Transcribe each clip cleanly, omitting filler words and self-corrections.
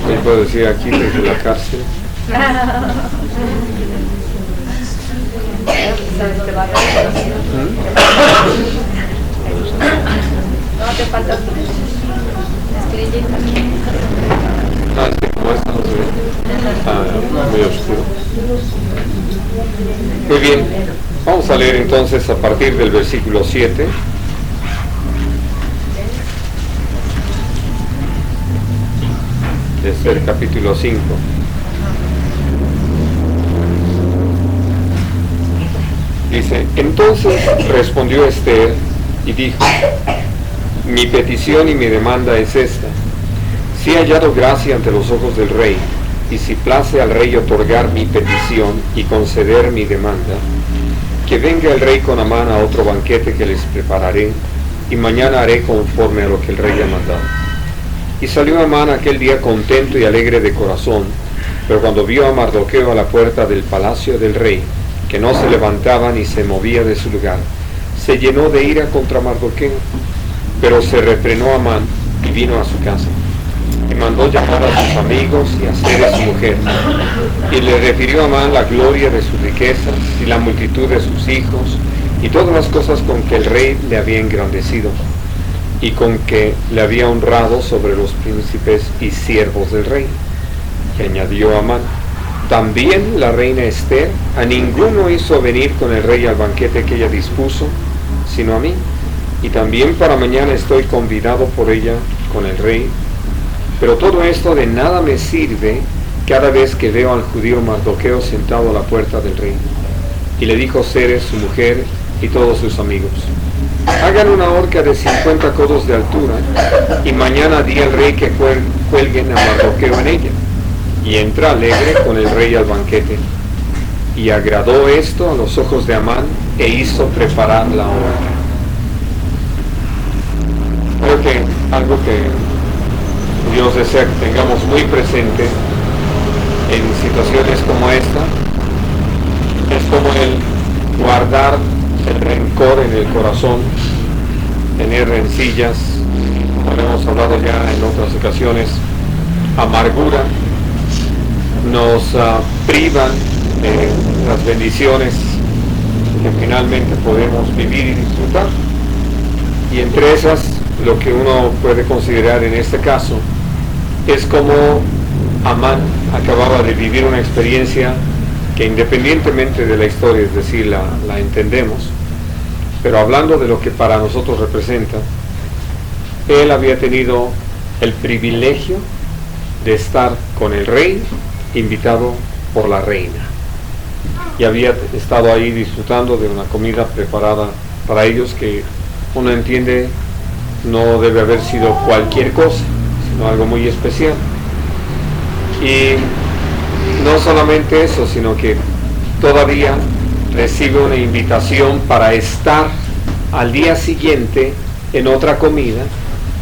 ¿Qué puedo decir aquí desde la cárcel? No te falta estrellitas. Ah, sí, como esta no se ve. Muy oscuro. Muy bien. Vamos a leer entonces a partir del versículo 7. Desde el capítulo 5. Dice: entonces respondió Esther y dijo: mi petición y mi demanda es esta: si he hallado gracia ante los ojos del rey, y si place al rey otorgar mi petición y conceder mi demanda, que venga el rey con Amán a otro banquete que les prepararé, y mañana haré conforme a lo que el rey ha mandado. Y salió Amán aquel día contento y alegre de corazón, pero cuando vio a Mardoqueo a la puerta del palacio del rey, que no se levantaba ni se movía de su lugar, se llenó de ira contra Mardoqueo, pero se refrenó Amán y vino a su casa. Y mandó llamar a sus amigos y a Zeres su mujer, y le refirió a Amán la gloria de sus riquezas y la multitud de sus hijos y todas las cosas con que el rey le había engrandecido y con que le había honrado sobre los príncipes y siervos del rey. Y añadió Amán: también la reina Esther a ninguno hizo venir con el rey al banquete que ella dispuso, sino a mí, y también para mañana estoy convidado por ella con el rey. Pero todo esto de nada me sirve cada vez que veo al judío Mardoqueo sentado a la puerta del rey. Y le dijo Zeres su mujer y todos sus amigos: hagan una horca de 50 codos de altura, y mañana di al rey que cuelguen a Mardoqueo en ella, y entra alegre con el rey al banquete. Y agradó esto a los ojos de Amán, e hizo preparar la horca. Creo que algo que Dios desea que tengamos muy presente en situaciones como esta es como el guardar el rencor en el corazón, tener rencillas, como hemos hablado ya en otras ocasiones, amargura, nos privan de las bendiciones que finalmente podemos vivir y disfrutar. Y entre esas, lo que uno puede considerar en este caso es como Amán acababa de vivir una experiencia que, independientemente de la historia, es decir, la entendemos, pero hablando de lo que para nosotros representa, él había tenido el privilegio de estar con el rey, invitado por la reina, y había estado ahí disfrutando de una comida preparada para ellos que uno entiende no debe haber sido cualquier cosa, sino algo muy especial. Y no solamente eso, sino que todavía recibe una invitación para estar al día siguiente en otra comida,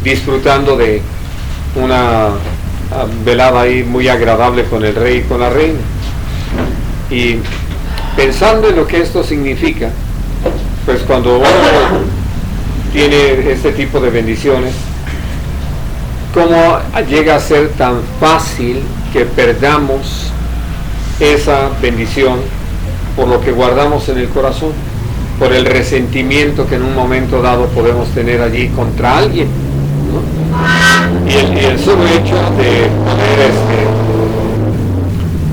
disfrutando de una velada ahí muy agradable con el rey y con la reina. Y pensando en lo que esto significa, pues cuando uno tiene este tipo de bendiciones, ¿cómo llega a ser tan fácil que perdamos esa bendición por lo que guardamos en el corazón, por el resentimiento que en un momento dado podemos tener allí contra alguien, ¿no? Y el solo hecho de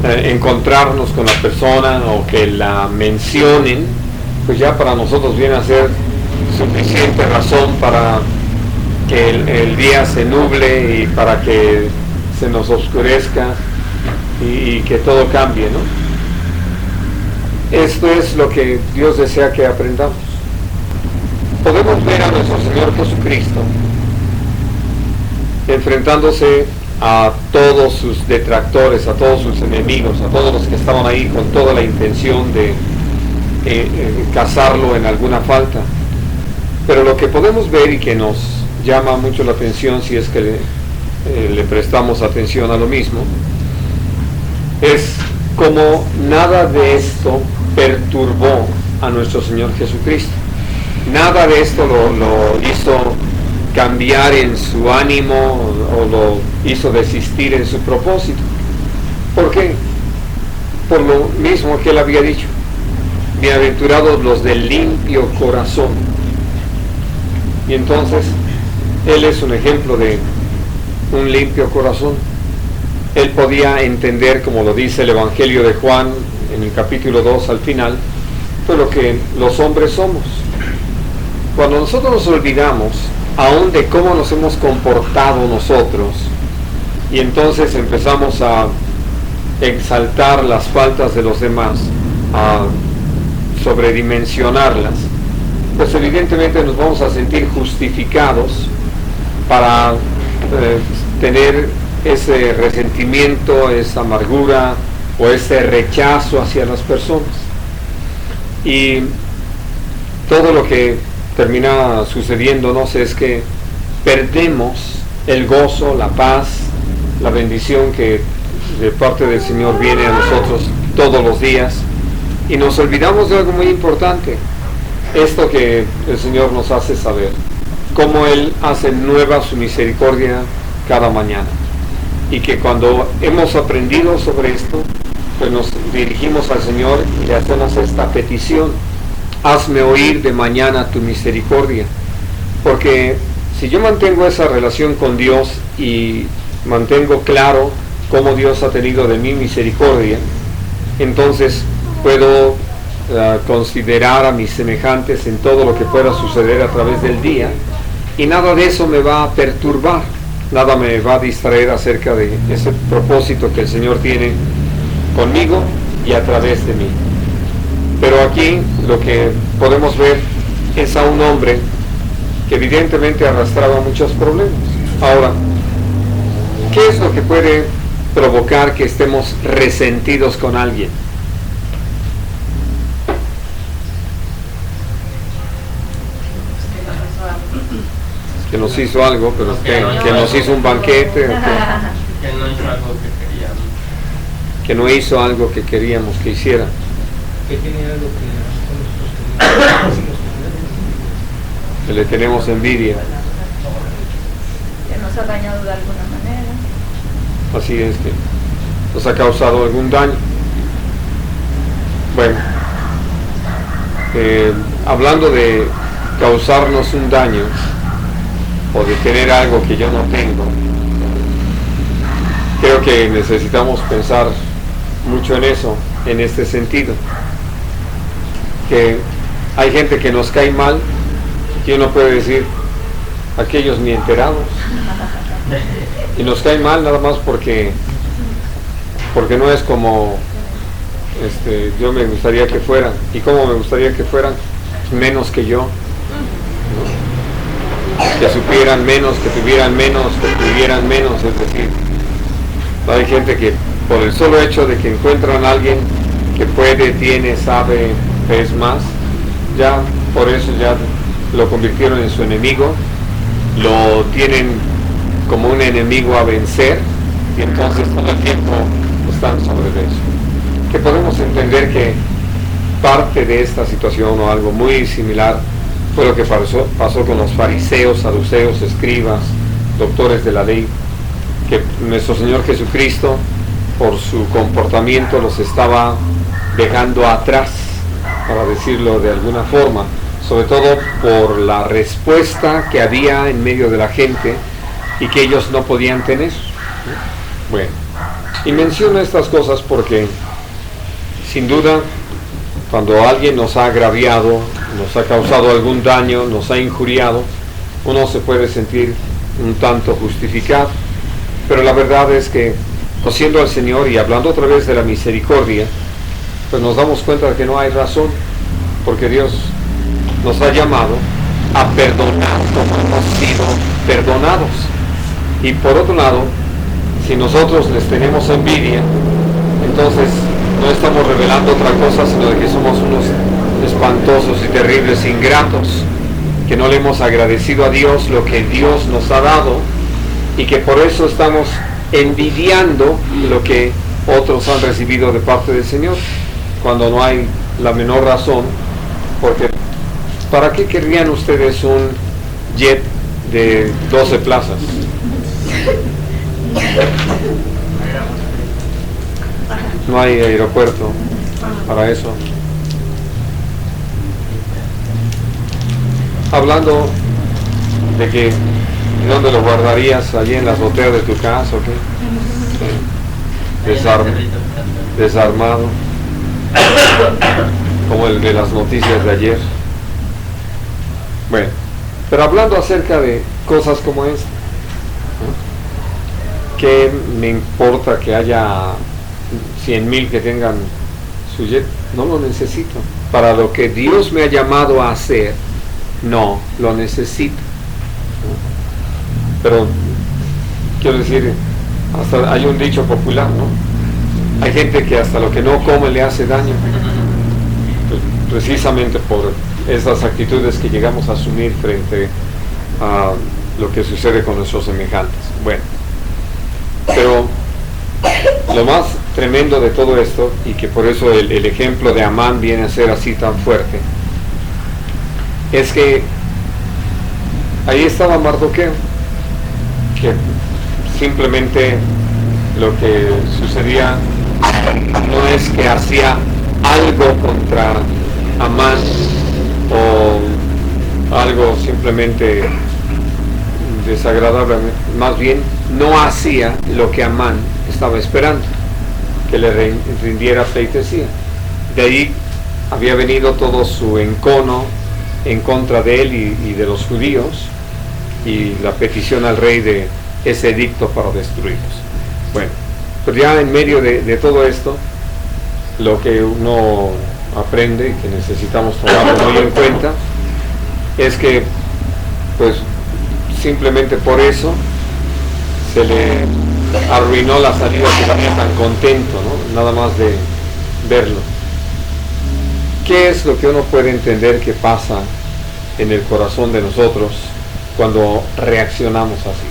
poder encontrarnos con la persona o que la mencionen, pues ya para nosotros viene a ser suficiente razón para que el día se nuble y para que se nos oscurezca y que todo cambie, ¿no? Esto es lo que Dios desea que aprendamos. Podemos ver a nuestro Señor Jesucristo enfrentándose a todos sus detractores, a todos sus enemigos, a todos los que estaban ahí con toda la intención de cazarlo en alguna falta. Pero lo que podemos ver y que nos llama mucho la atención, si es que le prestamos atención a lo mismo, es como nada de esto perturbó a nuestro Señor Jesucristo. Nada de esto lo hizo cambiar en su ánimo o lo hizo desistir en su propósito. ¿Por qué? Por lo mismo que él había dicho: bienaventurados los de limpio corazón. Y entonces él es un ejemplo de un limpio corazón. Él podía entender, como lo dice el Evangelio de Juan en el capítulo 2 al final, pues lo que los hombres somos. Cuando nosotros nos olvidamos aún de cómo nos hemos comportado nosotros, y entonces empezamos a exaltar las faltas de los demás, a sobredimensionarlas, pues evidentemente nos vamos a sentir justificados para tener ese resentimiento, esa amargura o ese rechazo hacia las personas. Y todo lo que termina sucediéndonos es que perdemos el gozo, la paz, la bendición que de parte del Señor viene a nosotros todos los días, y nos olvidamos de algo muy importante, esto que el Señor nos hace saber, cómo Él hace nueva su misericordia cada mañana, y que cuando hemos aprendido sobre esto, pues nos dirigimos al Señor y le hacemos esta petición: hazme oír de mañana tu misericordia. Porque si yo mantengo esa relación con Dios y mantengo claro cómo Dios ha tenido de mí misericordia, entonces puedo considerar a mis semejantes en todo lo que pueda suceder a través del día, y nada de eso me va a perturbar, nada me va a distraer acerca de ese propósito que el Señor tiene conmigo y a través de mí. Pero aquí lo que podemos ver es a un hombre que evidentemente arrastraba muchos problemas. Ahora, ¿qué es lo que puede provocar que estemos resentidos con alguien? Que nos hizo algo, pero que nos hizo un banquete, Que no hizo algo que queríamos. que no hizo algo que queríamos que hiciera. Que tiene algo que nosotros Que le tenemos envidia. Que nos ha dañado de alguna manera. Así es, que nos ha causado algún daño. Bueno, hablando de causarnos un daño o de tener algo que yo no tengo, creo que necesitamos pensar mucho en eso, en este sentido, que hay gente que nos cae mal, que uno puede decir: aquellos ni enterados, y nos cae mal nada más porque no es como yo me gustaría que fueran. ¿Y cómo me gustaría que fueran? Menos que yo, ¿no? Que supieran menos, que tuvieran menos, que tuvieran menos. Es decir, hay gente que por el solo hecho de que encuentran a alguien que puede, tiene, sabe, es más, ya por eso ya lo convirtieron en su enemigo, lo tienen como un enemigo a vencer, y entonces todo el tiempo están sobre eso. Que podemos entender que parte de esta situación o algo muy similar fue lo que pasó con los fariseos, saduceos, escribas, doctores de la ley, que nuestro Señor Jesucristo, por su comportamiento, los estaba dejando atrás, para decirlo de alguna forma, sobre todo por la respuesta que había en medio de la gente y que ellos no podían tener. Bueno, y menciono estas cosas porque sin duda, cuando alguien nos ha agraviado, nos ha causado algún daño, nos ha injuriado, uno se puede sentir un tanto justificado, pero la verdad es que, conociendo al Señor y hablando otra vez de la misericordia, pues nos damos cuenta de que no hay razón, porque Dios nos ha llamado a perdonar como hemos sido perdonados. Y por otro lado, si nosotros les tenemos envidia, entonces no estamos revelando otra cosa sino de que somos unos espantosos y terribles ingratos, que no le hemos agradecido a Dios lo que Dios nos ha dado, y que por eso estamos envidiando lo que otros han recibido de parte del Señor, cuando no hay la menor razón. Porque ¿para qué querrían ustedes un jet de 12 plazas. No hay aeropuerto para eso. Hablando de que ¿dónde lo guardarías? ¿Allí en las azotea de tu casa o qué? Desarmado, como el de las noticias de ayer. Bueno, pero hablando acerca de cosas como esta, ¿no? ¿Qué me importa que haya 100,000 que tengan su jet? No lo necesito. Para lo que Dios me ha llamado a hacer, no lo necesito. Pero quiero decir, hasta hay un dicho popular, ¿no? Hay gente que hasta lo que no come le hace daño, pues, precisamente por esas actitudes que llegamos a asumir frente a lo que sucede con nuestros semejantes. Bueno, pero lo más tremendo de todo esto, y que por eso el ejemplo de Amán viene a ser así tan fuerte, es que ahí estaba Mardoqueo, que simplemente lo que sucedía no es que hacía algo contra Amán o algo simplemente desagradable, más bien no hacía lo que Amán estaba esperando, que le rindiera pleitesía. De ahí había venido todo su encono en contra de él y de los judíos, y la petición al rey de ese edicto para destruirlos. Bueno, pues ya en medio de todo esto, lo que uno aprende y que necesitamos tomarlo muy en cuenta es que pues simplemente por eso se le arruinó la salida que venía tan contento, ¿no? Nada más de verlo. ¿Qué es lo que uno puede entender que pasa en el corazón de nosotros cuando reaccionamos así?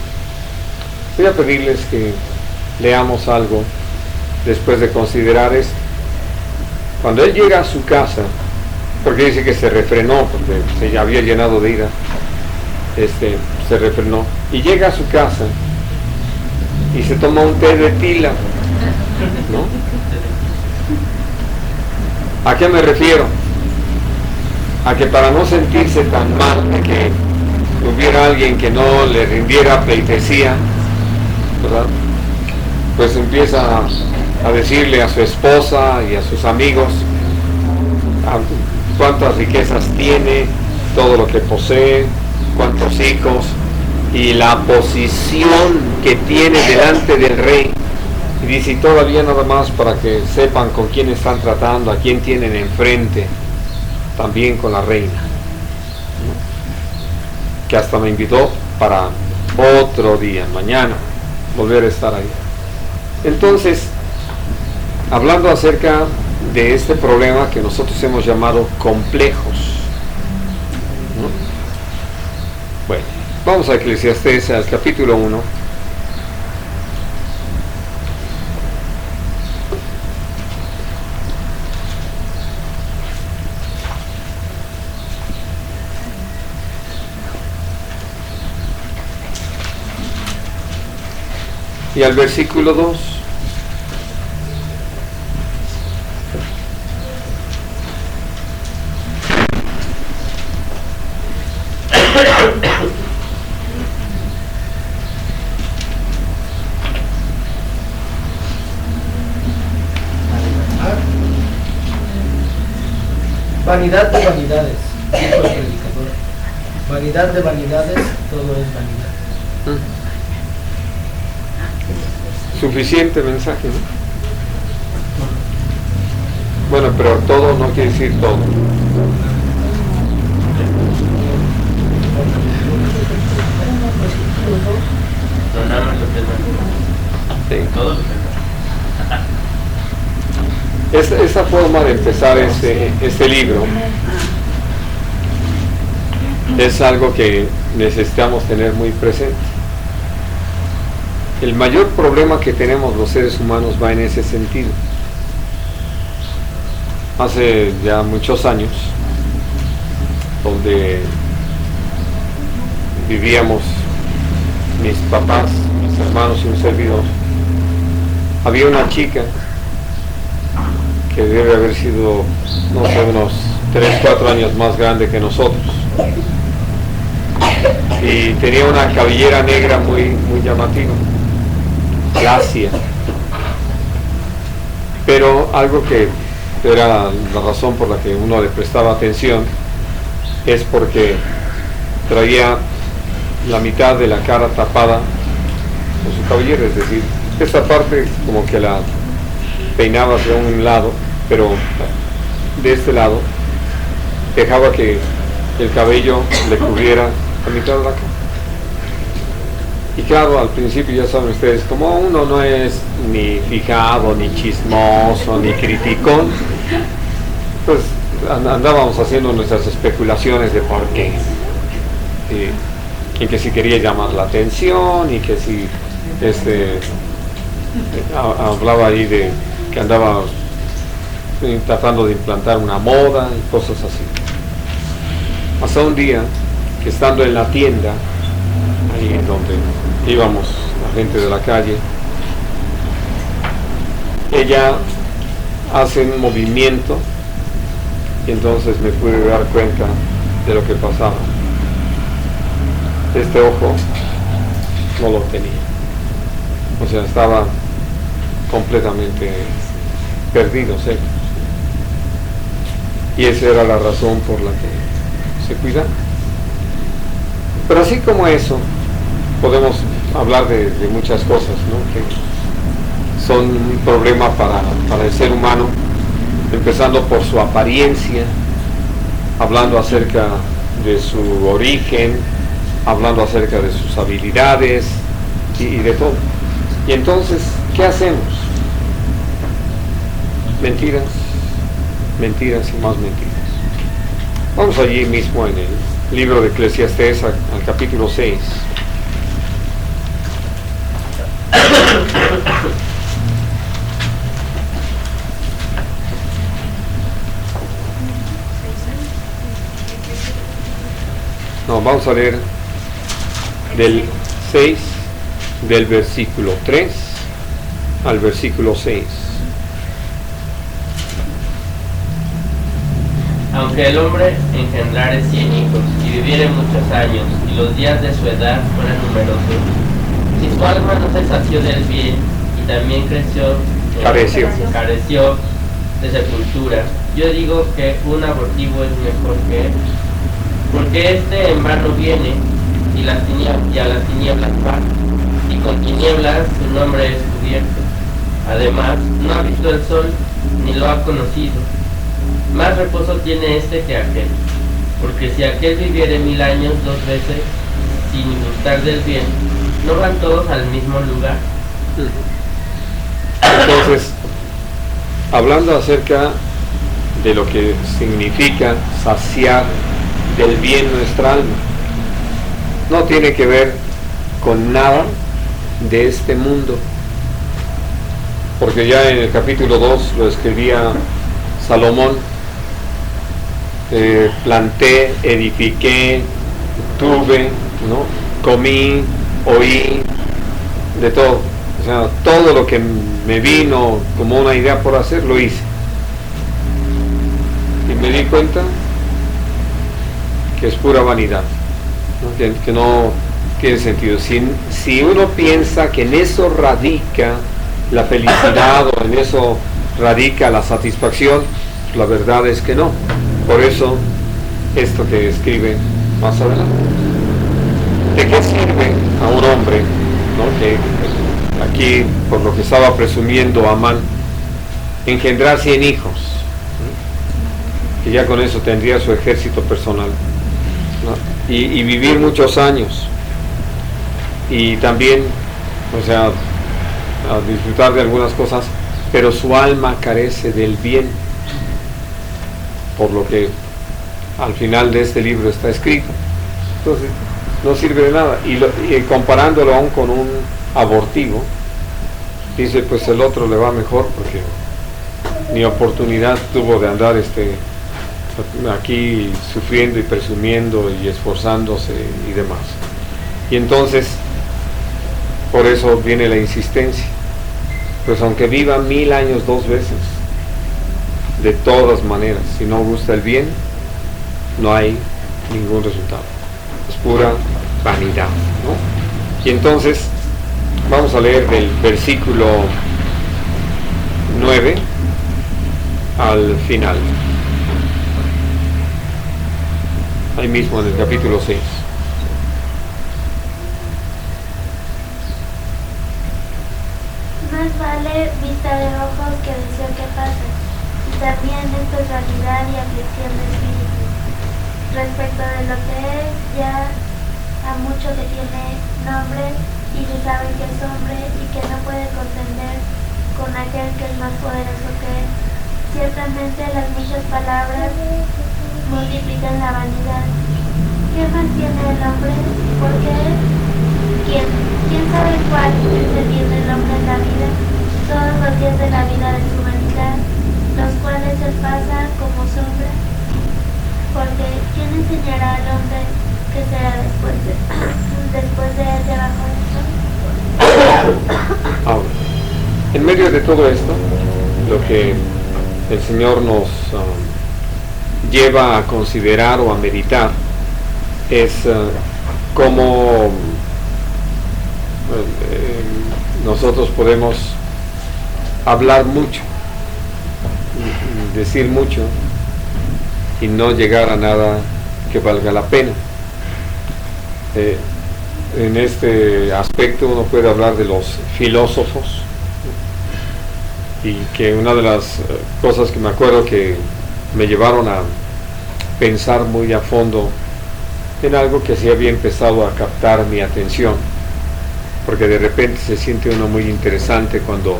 Voy a pedirles que leamos algo después de considerar esto. Cuando él llega a su casa, porque dice que se refrenó, porque se había llenado de ira, se refrenó, y llega a su casa y se toma un té de tila, ¿no? ¿A qué me refiero? A que para no sentirse tan mal de que hubiera alguien que no le rindiera pleitesía, ¿verdad? Pues empieza a decirle a su esposa y a sus amigos cuántas riquezas tiene, todo lo que posee, cuántos hijos y la posición que tiene delante del rey. Y dice, y todavía nada más para que sepan con quién están tratando, a quién tienen enfrente, también con la reina, ¿no? Que hasta me invitó para otro día, mañana, volver a estar ahí. Entonces, hablando acerca de este problema que nosotros hemos llamado complejos, ¿no? Bueno, vamos a Eclesiastés, al capítulo 1. Y al versículo 2. Vanidad de vanidades, dijo el predicador. Vanidad de vanidades, todo es vanidad. Suficiente mensaje, ¿no? Bueno, pero todo no quiere decir todo. No, nada más lo que es Sí. todo lo que es. Esa forma de empezar este libro es algo que necesitamos tener muy presente. El mayor problema que tenemos los seres humanos va en ese sentido. Hace ya muchos años, donde vivíamos mis papás, mis hermanos y un servidor, había una chica que debe haber sido, no sé, unos 3, 4 años más grande que nosotros. Y tenía una cabellera negra muy llamativa, lacia. Pero algo que era la razón por la que uno le prestaba atención es porque traía la mitad de la cara tapada con su cabellera, es decir, esta parte como que la peinaba hacia un lado, pero de este lado dejaba que el cabello le cubriera la mitad de la cara. Y claro, al principio ya saben ustedes, como uno no es ni fijado, ni chismoso, ni criticón, pues andábamos haciendo nuestras especulaciones de por qué. Y que si quería llamar la atención, y que si hablaba ahí de que andaba tratando de implantar una moda y cosas así. Hasta un día que estando en la tienda, ahí en donde íbamos la gente de la calle, ella hace un movimiento y entonces me pude dar cuenta de lo que pasaba. Este ojo no lo tenía, o sea, estaba completamente perdido, seco. Y esa era la razón por la que se cuidaba. Pero así como eso, podemos hablar de muchas cosas, ¿no?, que son un problema para el ser humano, empezando por su apariencia, hablando acerca de su origen, hablando acerca de sus habilidades y de todo. Y entonces, ¿qué hacemos? Mentiras, mentiras y más mentiras. Vamos allí mismo en el libro de Eclesiastés al capítulo 6. No, vamos a leer del 6, del versículo 3 al versículo 6. Aunque el hombre engendrare 100 hijos y viviere muchos años, y los días de su edad fueran numerosos, si su alma no se sació del bien y también careció de sepultura, yo digo que un abortivo es mejor que él, porque este en vano viene y a las tinieblas va, y con tinieblas su nombre es cubierto. Además, no ha visto el sol ni lo ha conocido. Más reposo tiene este que aquel, porque si aquel viviere 1000 años 2 veces sin gustar del bien, ¿no van todos al mismo lugar? Entonces, hablando acerca de lo que significa saciar del bien nuestra alma, no tiene que ver con nada de este mundo, porque ya en el capítulo 2 lo escribía Salomón: planté, edifiqué, tuve, ¿no?, comí, oí, de todo. O sea, todo lo que me vino como una idea por hacer, lo hice. Y me di cuenta que es pura vanidad, ¿no?, que no tiene sentido. Si uno piensa que en eso radica la felicidad o en eso radica la satisfacción, la verdad es que no. Por eso, esto que escribe más adelante. ¿De qué sirve a un hombre, ¿no?, que aquí, por lo que estaba presumiendo Amán, engendrar 100 hijos, ¿no?, que ya con eso tendría su ejército personal, ¿no?, y vivir muchos años, y también, o sea, a disfrutar de algunas cosas, pero su alma carece del bien, por lo que al final de este libro está escrito? Entonces no sirve de nada. Y comparándolo aún con un abortivo, dice, pues el otro le va mejor porque ni oportunidad tuvo de andar aquí sufriendo y presumiendo y esforzándose y demás. Y entonces, por eso viene la insistencia. Pues aunque viva 1000 años 2 veces, de todas maneras, si no gusta el bien, no hay ningún resultado. Es pura vanidad, ¿no? Y entonces, vamos a leer del versículo 9 al final. Ahí mismo en el capítulo 6. Más vale vista de ojos que deseo que pase, y también esto es vanidad y aflicción de espíritu. Respecto de lo que es ya a mucho que tiene nombre, y se sabe que es hombre y que no puede contender con aquel que es más poderoso que él. Ciertamente las muchas palabras multiplican la vanidad. ¿Qué más tiene el hombre? Porque ¿quién sabe cuál es el bien del hombre en la vida? Todos los días de la vida de su humanidad, los cuales él pasa como sombra. Porque ¿quién enseñará al hombre que será después de él debajo del sol? Ahora, en medio de todo esto, lo que el Señor nos lleva a considerar o a meditar es cómo nosotros podemos hablar mucho, decir mucho y no llegar a nada que valga la pena. En este aspecto uno puede hablar de los filósofos, y que una de las cosas que me acuerdo que me llevaron a pensar muy a fondo en algo que sí había empezado a captar mi atención, porque de repente se siente uno muy interesante cuando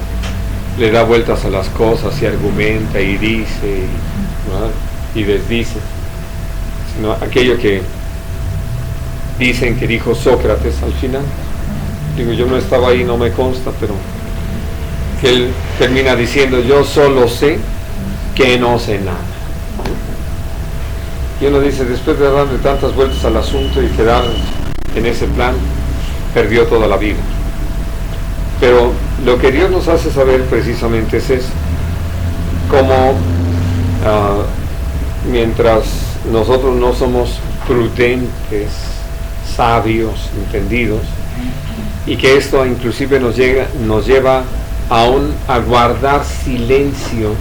le da vueltas a las cosas y argumenta y dice y desdice, sino aquello que dicen que dijo Sócrates al final. Digo, yo no estaba ahí, no me consta, pero que él termina diciendo: yo solo sé que no sé nada. Y uno dice, después de darle tantas vueltas al asunto y quedar en ese plan, perdió toda la vida. Pero lo que Dios nos hace saber precisamente es eso, como mientras nosotros no somos prudentes, sabios, entendidos, y que esto inclusive nos lleva aún a guardar silencio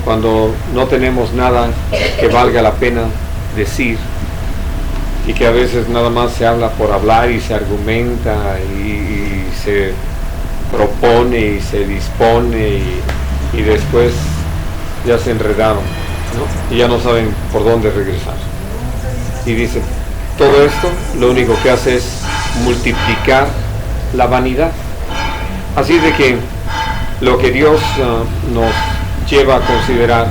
cuando no tenemos nada que valga la pena decir, y que a veces nada más se habla por hablar y se argumenta y se propone y se dispone y después ya se enredaron, ¿no? Y ya no saben por dónde regresar. Y dice, todo esto lo único que hace es multiplicar la vanidad. Así de que lo que Dios nos lleva a considerar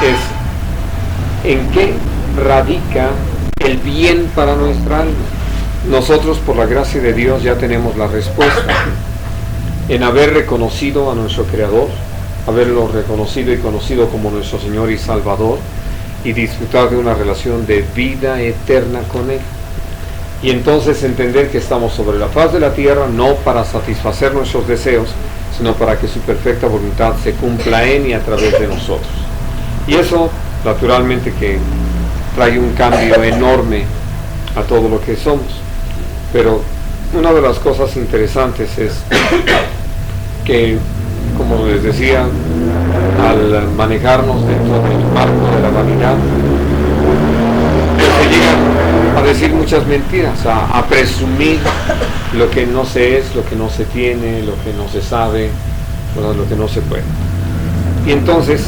es en qué radica el bien para nuestra alma. Nosotros, por la gracia de Dios, ya tenemos la respuesta en haber reconocido a nuestro Creador, haberlo reconocido y conocido como nuestro Señor y Salvador, y disfrutar de una relación de vida eterna con Él. Y entonces entender que estamos sobre la faz de la tierra no para satisfacer nuestros deseos, sino para que su perfecta voluntad se cumpla en y a través de nosotros. Y eso, naturalmente, que trae un cambio enorme a todo lo que somos. Pero una de las cosas interesantes es que, como les decía, al manejarnos dentro del marco de la vanidad, se llegan a decir muchas mentiras, a presumir lo que no se es, lo que no se tiene, lo que no se sabe, lo que no se puede. Y entonces,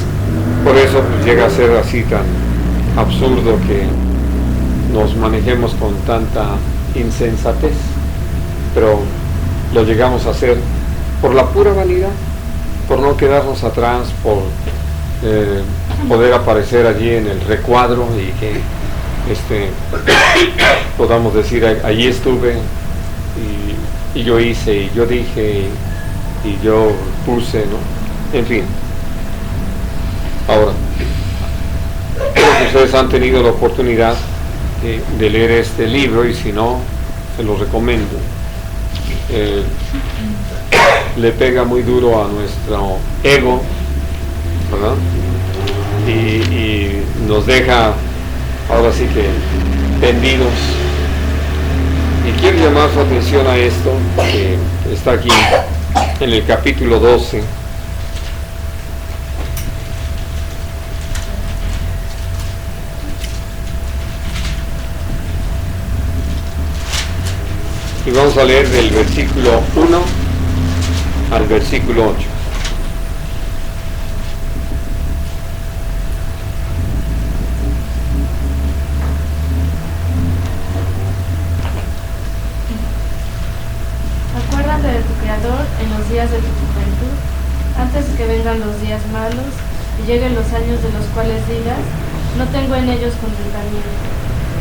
por eso pues, llega a ser así tan absurdo que nos manejemos con tanta insensatez, pero lo llegamos a hacer por la pura vanidad, por no quedarnos atrás, por poder aparecer allí en el recuadro y que podamos decir, allí estuve y yo hice y yo dije y yo puse, ¿no? En fin. Ahora, creo que ustedes han tenido la oportunidad de leer este libro, y si no, se lo recomiendo. Le pega muy duro a nuestro ego, ¿verdad? Y nos deja ahora sí que tendidos. Y quiero llamar su atención a esto, que está aquí en el capítulo 12. Y vamos a leer del versículo 1 al versículo 8. Acuérdate de tu Creador en los días de tu juventud, antes que vengan los días malos y lleguen los años de los cuales digas, no tengo en ellos contentamiento.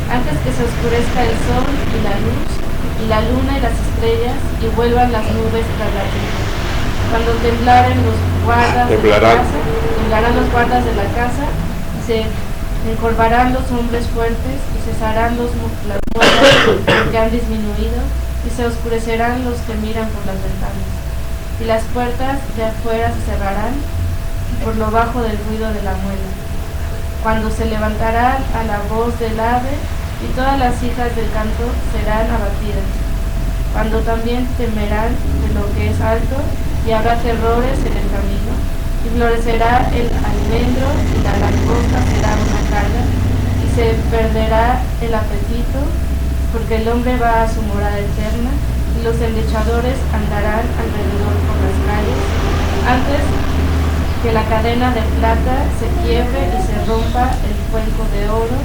Antes que se oscurezca el sol y la luz, y la luna y las estrellas, y vuelvan las nubes tras la lluvia. Cuando temblarán los guardas de la casa, y se encorvarán los hombres fuertes, y cesarán las muertes que han disminuido, y se oscurecerán los que miran por las ventanas. Y las puertas de afuera se cerrarán por lo bajo del ruido de la muela. Cuando se levantará a la voz del ave, y todas las hijas del canto serán abatidas. Cuando también temerán de lo que es alto, y habrá terrores en el camino, y florecerá el almendro, y la langosta será una carga, y se perderá el apetito, porque el hombre va a su morada eterna, y los endechadores andarán alrededor por las calles, antes que la cadena de plata se quiebre y se rompa el cuenco de oro,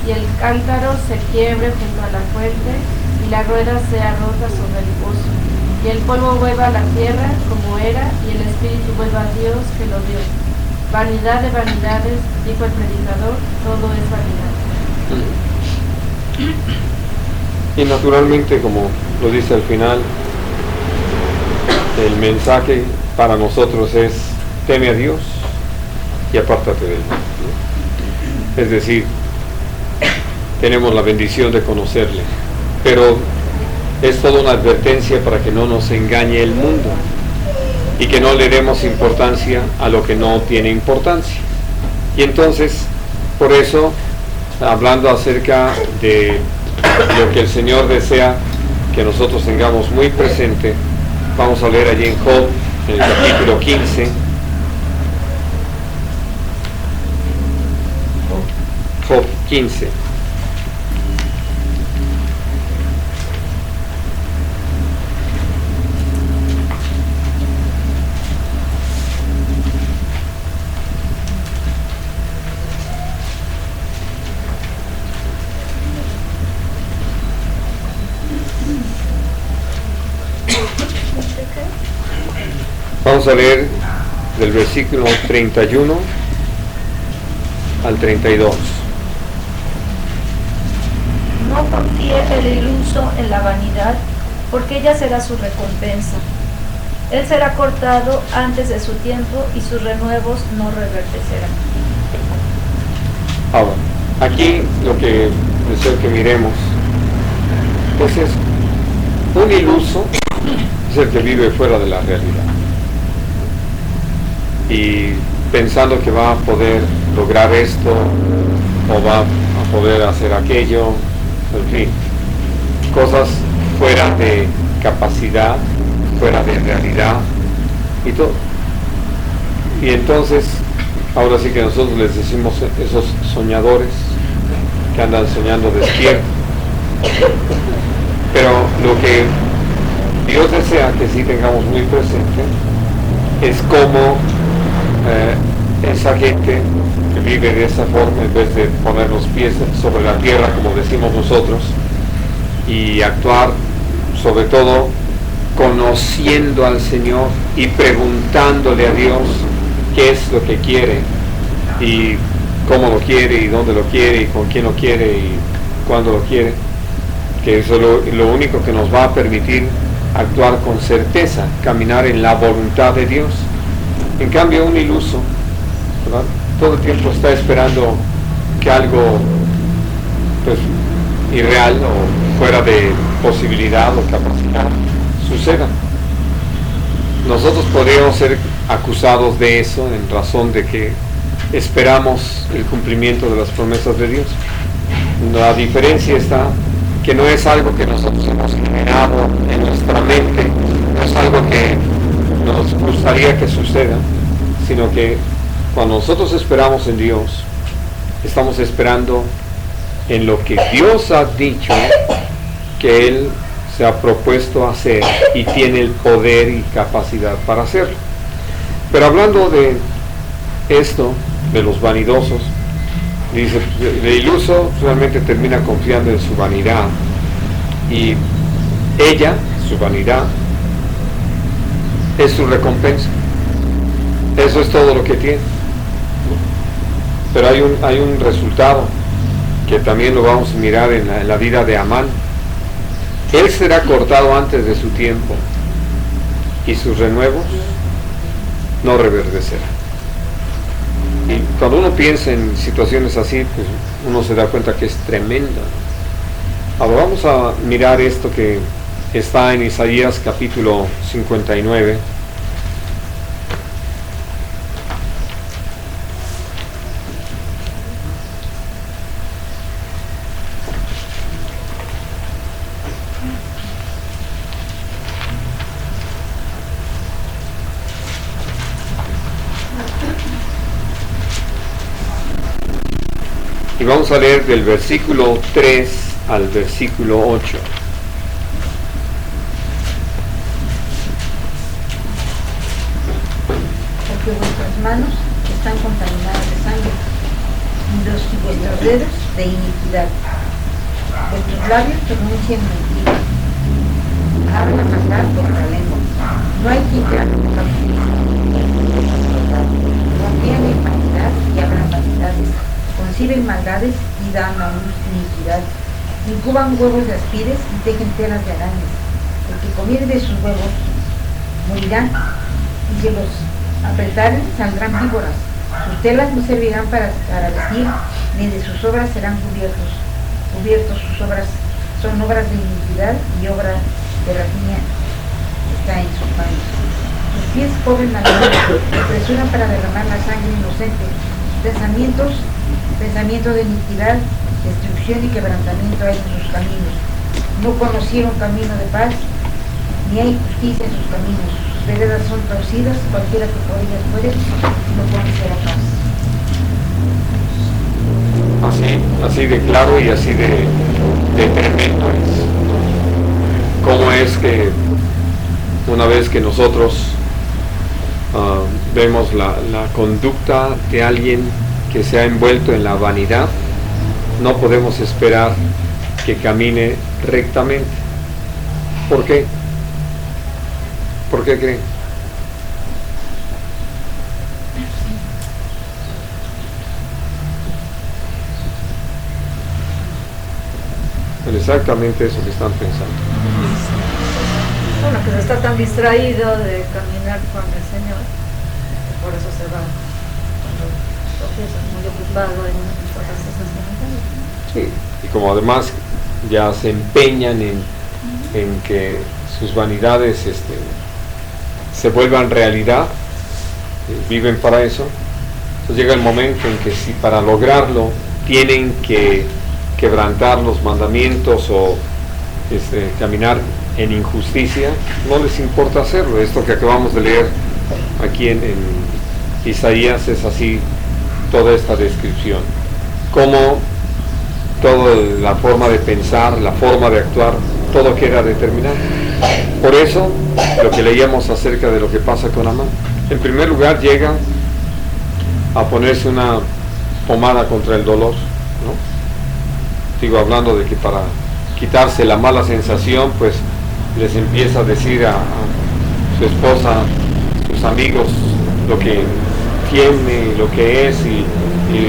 y el cántaro se quiebre junto a la fuente, y la rueda sea rota sobre el pozo, y el polvo vuelva a la tierra como era, y el espíritu vuelva a Dios que lo dio. Vanidad de vanidades, dijo el predicador, todo es vanidad. Y naturalmente, como lo dice al final, el mensaje para nosotros es: teme a Dios y apártate de él. Es decir, tenemos la bendición de conocerle, pero es toda una advertencia para que no nos engañe el mundo y que no le demos importancia a lo que no tiene importancia. Y entonces, por eso, hablando acerca de lo que el Señor desea que nosotros tengamos muy presente, vamos a leer allí en Job, en el capítulo 15. Job 15. Vamos a leer del versículo 31 al 32. No confíe el iluso en la vanidad, porque ella será su recompensa. Él será cortado antes de su tiempo y sus renuevos no reverdecerán. Ahora, aquí lo que deseo que miremos, pues es un iluso, es el que vive fuera de la realidad y pensando que va a poder lograr esto o va a poder hacer aquello, en fin, cosas fuera de capacidad, fuera de realidad y todo. Y entonces, ahora sí que nosotros les decimos esos soñadores que andan soñando despiertos. Pero lo que Dios desea que sí tengamos muy presente es cómo esa gente que vive de esa forma, en vez de poner los pies sobre la tierra, como decimos nosotros, y actuar sobre todo conociendo al Señor y preguntándole a Dios qué es lo que quiere y cómo lo quiere y dónde lo quiere y con quién lo quiere y cuándo lo quiere, que eso es lo único que nos va a permitir actuar con certeza, caminar en la voluntad de Dios. En cambio, un iluso, ¿verdad?, todo el tiempo está esperando que algo, pues, irreal o fuera de posibilidad o capacidad suceda. Nosotros podríamos ser acusados de eso en razón de que esperamos el cumplimiento de las promesas de Dios. La diferencia está que no es algo que nosotros hemos generado en nuestra mente, no es algo que nos gustaría que suceda, sino que cuando nosotros esperamos en Dios, estamos esperando en lo que Dios ha dicho que Él se ha propuesto hacer y tiene el poder y capacidad para hacerlo. Pero hablando de esto, de los vanidosos, dice, el iluso realmente termina confiando en su vanidad y ella, su vanidad, es su recompensa. Eso es todo lo que tiene. Pero hay un resultado que también lo vamos a mirar en la vida de Amán. Él será cortado antes de su tiempo y sus renuevos no reverdecerán. Y cuando uno piensa en situaciones así, pues uno se da cuenta que es tremenda. Ahora vamos a mirar esto que está en Isaías capítulo 59. Y vamos a leer del versículo 3 al versículo 8. Porque vuestras manos están contaminadas de sangre, y vuestros dedos de iniquidad. Vuestros labios pronuncian mentira. Habla maldad por la lengua. No hay quien te haga confían en vanidad y hablan vanidades. Conciben maldades y dan a luz iniquidad. Incuban huevos de aspides y tejen telas de arañas. El que comiere de sus huevos morirán, y si los apretaren saldrán víboras. Sus telas no servirán para vestir, ni de sus obras serán cubiertos. Sus obras son obras de iniquidad, y obra de rapiña está en sus manos. Sus pies corren la muerte, apresuran para derramar la sangre inocente. Pensamiento de iniquidad, destrucción y quebrantamiento hay en sus caminos. No conocieron camino de paz, ni hay justicia en sus caminos. Sus veredas son torcidas, cualquiera que por ellas muere no conocerá paz. Así de claro y así de tremendo es. ¿Cómo es que una vez que nosotros vemos la conducta de alguien que se ha envuelto en la vanidad, no podemos esperar que camine rectamente? ¿Por qué? ¿Por qué creen? Pero exactamente eso que están pensando. Bueno, que no está tan distraído de caminar con el Señor, por eso se va cuando tropieza, muy ocupado en todas esas cosas. Sí, y como además ya se empeñan en que sus vanidades se vuelvan realidad, viven para eso, entonces llega el momento en que si para lograrlo tienen que quebrantar los mandamientos o caminar en injusticia, no les importa hacerlo. Esto que acabamos de leer aquí en Isaías es así, toda esta descripción, como toda la forma de pensar, la forma de actuar, todo queda determinado. Por eso, lo que leíamos acerca de lo que pasa con Amán, en primer lugar llega a ponerse una pomada contra el dolor, ¿no? Digo, hablando de que para quitarse la mala sensación, pues les empieza a decir a su esposa, sus amigos, lo que tiene, lo que es y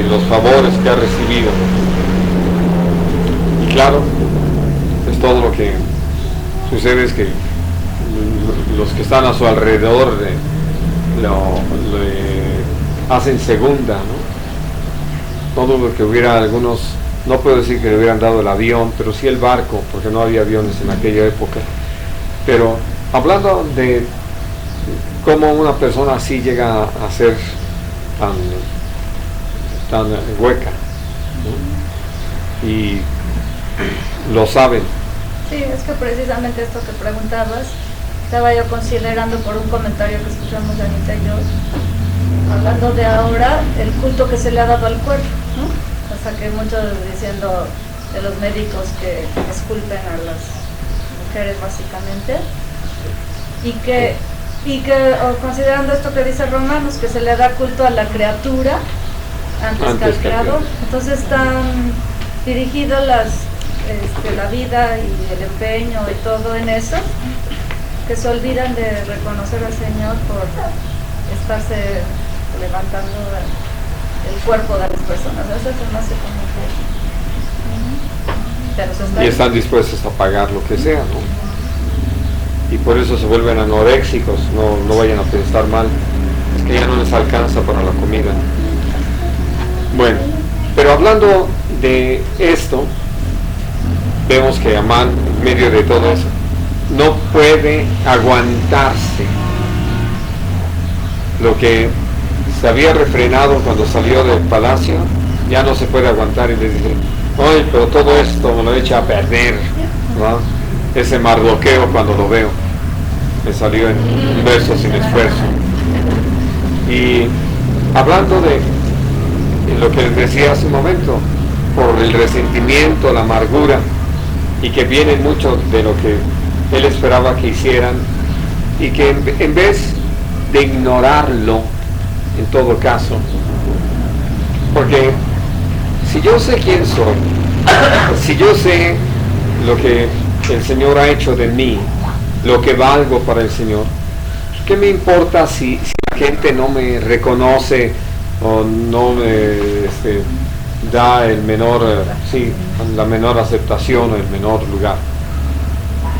los favores que ha recibido. Y claro, pues todo lo que sucede es que los que están a su alrededor le hacen segunda, ¿no? No dudo que hubiera algunos no puedo decir que le hubieran dado el avión, pero sí el barco, porque no había aviones en aquella época. Pero hablando de cómo una persona así llega a ser tan hueca, ¿no? Y lo saben. Sí, es que precisamente esto que preguntabas, estaba yo considerando por un comentario que escuchamos Anita y yo, hablando de ahora, el culto que se le ha dado al cuerpo, ¿no? O sea, que muchos diciendo de los médicos que esculpen a las mujeres básicamente, o considerando esto que dice Romanos, que se le da culto a la criatura antes que al creador. Entonces están dirigidos la vida y el empeño y todo en eso, que se olvidan de reconocer al Señor por estarse levantando el cuerpo de las personas. Eso se me hace como que... Pero se Y están dispuestos a pagar lo que sea, ¿no? Y por eso se vuelven anoréxicos, no vayan a pensar mal, es que ya no les alcanza para la comida. Bueno, pero hablando de esto, vemos que Amán, en medio de todo eso, no puede aguantarse. Lo que se había refrenado cuando salió del palacio, ya no se puede aguantar y le dice, ay, pero todo esto me lo echa a perder, ¿no? Ese Mardoqueo cuando lo veo, me salió en un verso sin esfuerzo. Y hablando de lo que les decía hace un momento, por el resentimiento, la amargura, y que viene mucho de lo que él esperaba que hicieran, y que en vez de ignorarlo, en todo caso, porque si yo sé quién soy, si yo sé lo que el Señor ha hecho de mí, lo que valgo para el Señor, ¿qué me importa si la gente no me reconoce o no me da la menor aceptación o el menor lugar?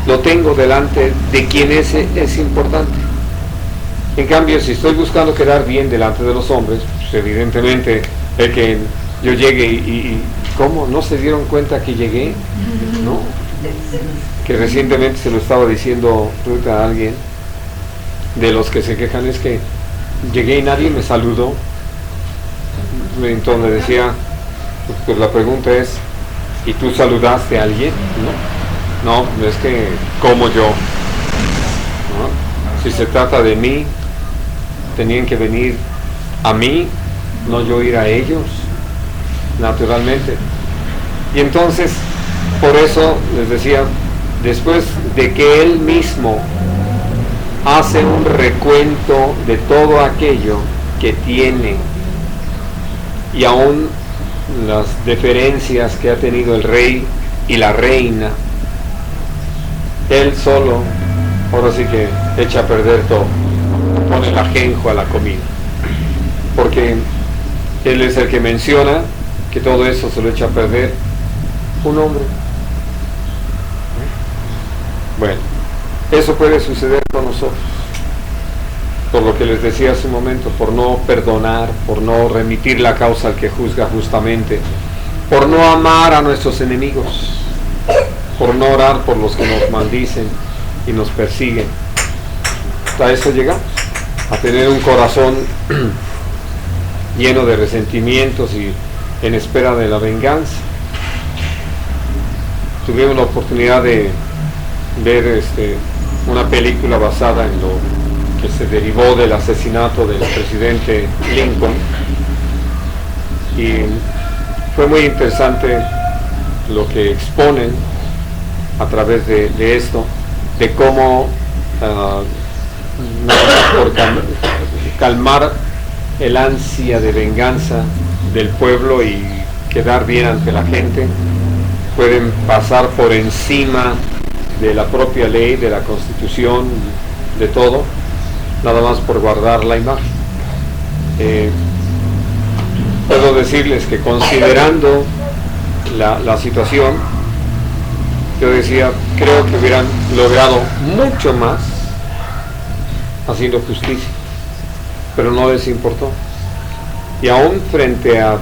Lo tengo delante de quien es importante. En cambio, si estoy buscando quedar bien delante de los hombres, pues evidentemente el que yo llegue y ¿cómo? ¿No se dieron cuenta que llegué? ¿No? Que recientemente se lo estaba diciendo a alguien de los que se quejan, es que llegué y nadie me saludó. Entonces decía, pues la pregunta es, ¿y tú saludaste a alguien? No, es que como yo, ¿no? Si se trata de mí, tenían que venir a mí, no yo ir a ellos, naturalmente. Y entonces, por eso les decía, después de que él mismo hace un recuento de todo aquello que tiene, y aún las deferencias que ha tenido el rey y la reina, él solo, ahora sí que echa a perder todo, pone el ajenjo a la comida, porque él es el que menciona que todo eso se lo echa a perder un hombre. Bueno, eso puede suceder con nosotros, por lo que les decía hace un momento, por no perdonar, por no remitir la causa al que juzga justamente, por no amar a nuestros enemigos, por no orar por los que nos maldicen y nos persiguen. Hasta eso llegamos, a tener un corazón lleno de resentimientos y en espera de la venganza. Tuvimos la oportunidad de ver una película basada en lo que se derivó del asesinato del presidente Lincoln, y fue muy interesante lo que exponen a través de esto, de cómo por calmar el ansia de venganza del pueblo y quedar bien ante la gente, pueden pasar por encima de la propia ley, de la Constitución, de todo, nada más por guardar la imagen. Puedo decirles que considerando la situación, yo decía, creo que hubieran logrado mucho más haciendo justicia, pero no les importó. Y aún frente a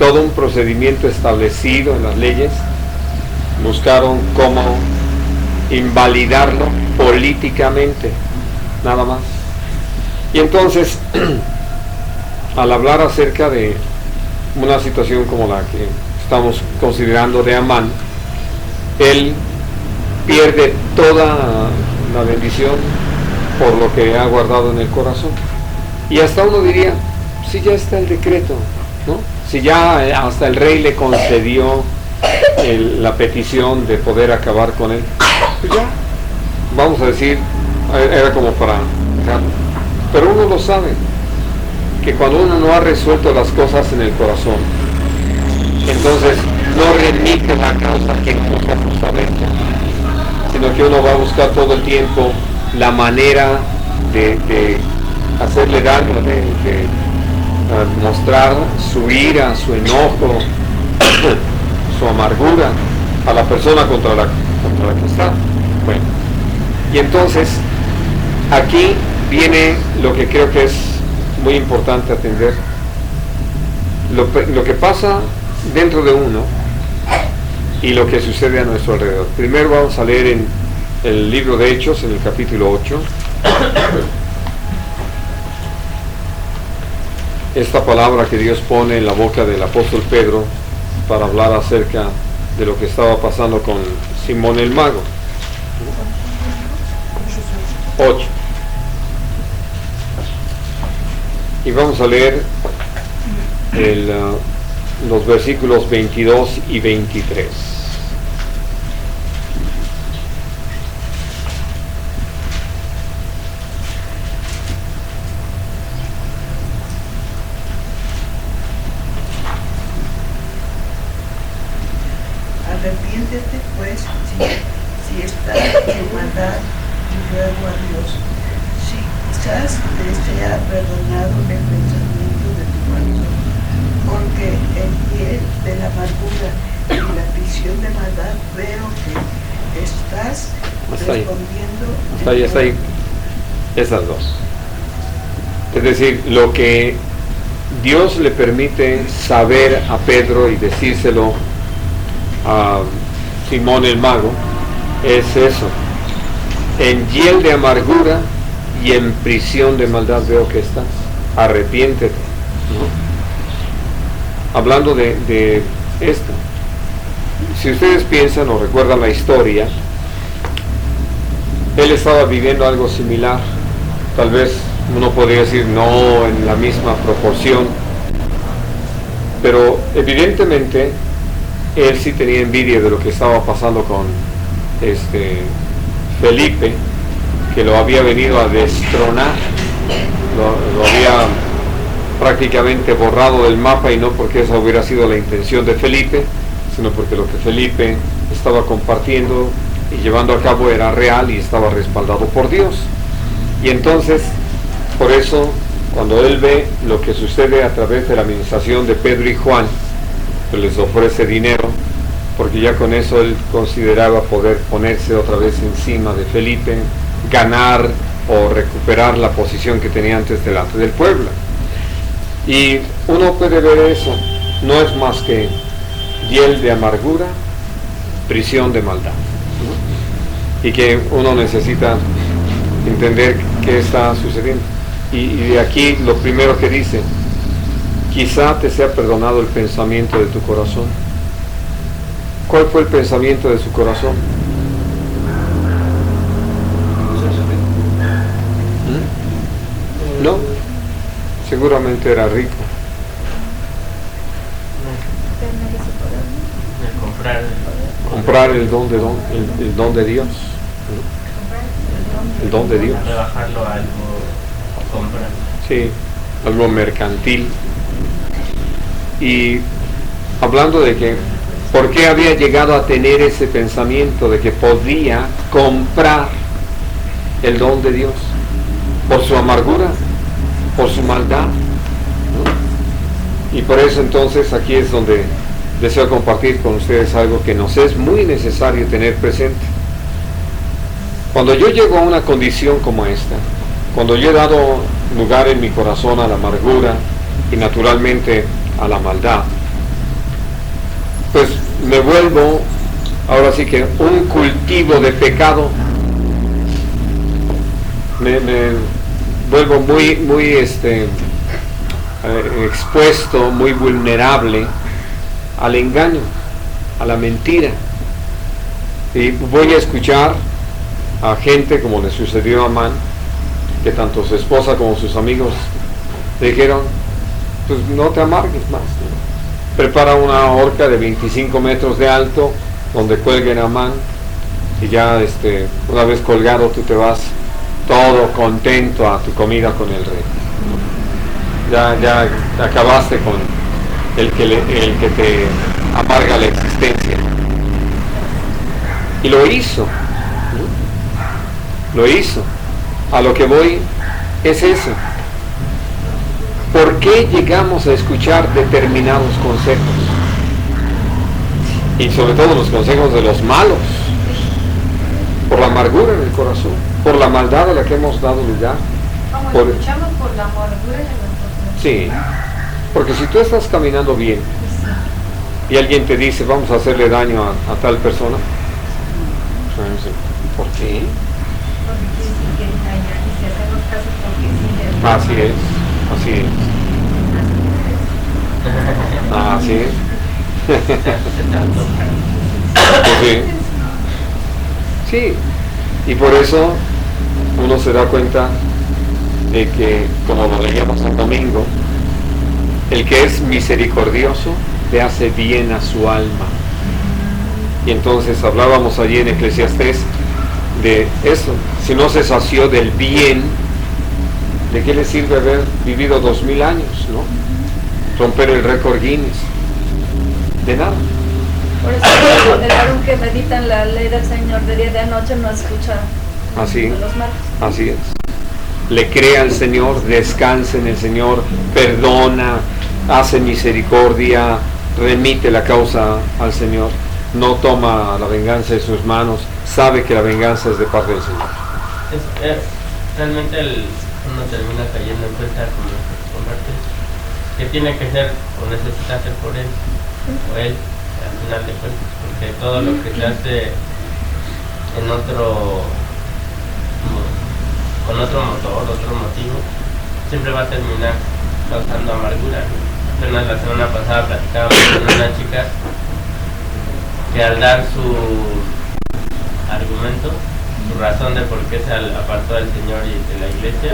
todo un procedimiento establecido en las leyes, buscaron cómo invalidarlo políticamente, nada más. Y entonces, al hablar acerca de una situación como la que estamos considerando de Amán, él pierde toda la bendición por lo que ha guardado en el corazón. Y hasta uno diría, si ya está el decreto, ¿no? Si ya hasta el rey le concedió la petición de poder acabar con él, pues ya, vamos a decir, era como para dejarlo. Pero uno lo sabe, que cuando uno no ha resuelto las cosas en el corazón, entonces no remite la causa que busca justamente, sino que uno va a buscar todo el tiempo la manera de hacerle daño, de mostrar su ira, su enojo, su amargura a la persona contra la que está. Bueno, y entonces aquí viene lo que creo que es muy importante atender, lo que pasa dentro de uno y lo que sucede a nuestro alrededor. Primero vamos a leer en el libro de Hechos, en el capítulo 8, esta palabra que Dios pone en la boca del apóstol Pedro para hablar acerca de lo que estaba pasando con Simón el mago. 8. Y vamos a leer los versículos 22 y 23. Arrepiéntete pues si estás en maldad y ruego a Dios. Si quizás te sea perdonado el pensamiento de tu corazón, porque en pie de la amargura y la prisión de maldad veo que estás respondiendo. Hasta ahí. Esas dos. Es decir, lo que Dios le permite saber a Pedro y decírselo a Simón el mago es eso: en hiel de amargura y en prisión de maldad veo que estás, arrepiéntete, ¿no? Hablando de esto, si ustedes piensan o recuerdan la historia, él estaba viviendo algo similar, tal vez uno podría decir no en la misma proporción, pero evidentemente él sí tenía envidia de lo que estaba pasando con Felipe, que lo había venido a destronar, lo había prácticamente borrado del mapa, y no porque esa hubiera sido la intención de Felipe, sino porque lo que Felipe estaba compartiendo y llevando a cabo era real y estaba respaldado por Dios. Y entonces, por eso, cuando él ve lo que sucede a través de la administración de Pedro y Juan, pues les ofrece dinero, porque ya con eso él consideraba poder ponerse otra vez encima de Felipe, ganar o recuperar la posición que tenía antes delante del pueblo. Y uno puede ver eso, no es más que hiel de amargura, prisión de maldad, ¿no? Y que uno necesita entender qué está sucediendo. Y de aquí lo primero que dice: quizá te sea perdonado el pensamiento de tu corazón. ¿Cuál fue el pensamiento de su corazón? No, seguramente era rico. Comprar el don de Dios. El don de Dios. Rebajarlo a algo, comprar. Sí, algo mercantil. Y hablando de que, ¿por qué había llegado a tener ese pensamiento de que podía comprar el don de Dios? Por su amargura, por su maldad, ¿no? Y por eso entonces aquí es donde deseo compartir con ustedes algo que nos es muy necesario tener presente. Cuando yo llego a una condición como esta, cuando yo he dado lugar en mi corazón a la amargura y naturalmente a la maldad, pues me vuelvo, ahora sí que un cultivo de pecado, me vuelvo muy expuesto, muy vulnerable al engaño, a la mentira. Y voy a escuchar a gente, como le sucedió a Amán, que tanto su esposa como sus amigos le dijeron, pues no te amargues más, ¿no? Prepara una horca de 25 metros de alto donde cuelguen a Amán, y ya una vez colgado tú te vas todo contento a tu comida con el rey. Ya acabaste con el que te amarga la existencia. Y lo hizo, ¿no? Lo hizo. A lo que voy es eso. ¿Por qué llegamos a escuchar determinados consejos? Y sobre todo los consejos de los malos. Por la amargura en el corazón, por la maldad a la que hemos dado lugar. Escuchamos por la amargura de nuestros. Sí, porque si tú estás caminando bien y alguien te dice vamos a hacerle daño a tal persona, ¿por qué? Así es. Así es. Pues sí. Sí, y por eso uno se da cuenta de que, como lo leíamos el domingo, el que es misericordioso le hace bien a su alma. Y entonces hablábamos allí en Eclesiastés de eso. Si no se sació del bien, ¿de qué le sirve haber vivido 2000 años, no? Romper el récord Guinness. De nada. Por eso el varón que medita en la ley del Señor de día y de noche no escucha así, a los malos. Así es. Le cree al Señor, descansa en el Señor, perdona, hace misericordia, remite la causa al Señor, no toma la venganza de sus manos, sabe que la venganza es de parte del Señor. Realmente uno termina cayendo en cuenta, como compartes, que tiene que ser o necesita ser por él o él, al final de cuentas, porque todo lo que se hace con otro motor, otro motivo, siempre va a terminar causando amargura. Apenas la semana pasada platicábamos con una chica que al dar su argumento, su razón de por qué se apartó del Señor y de la iglesia,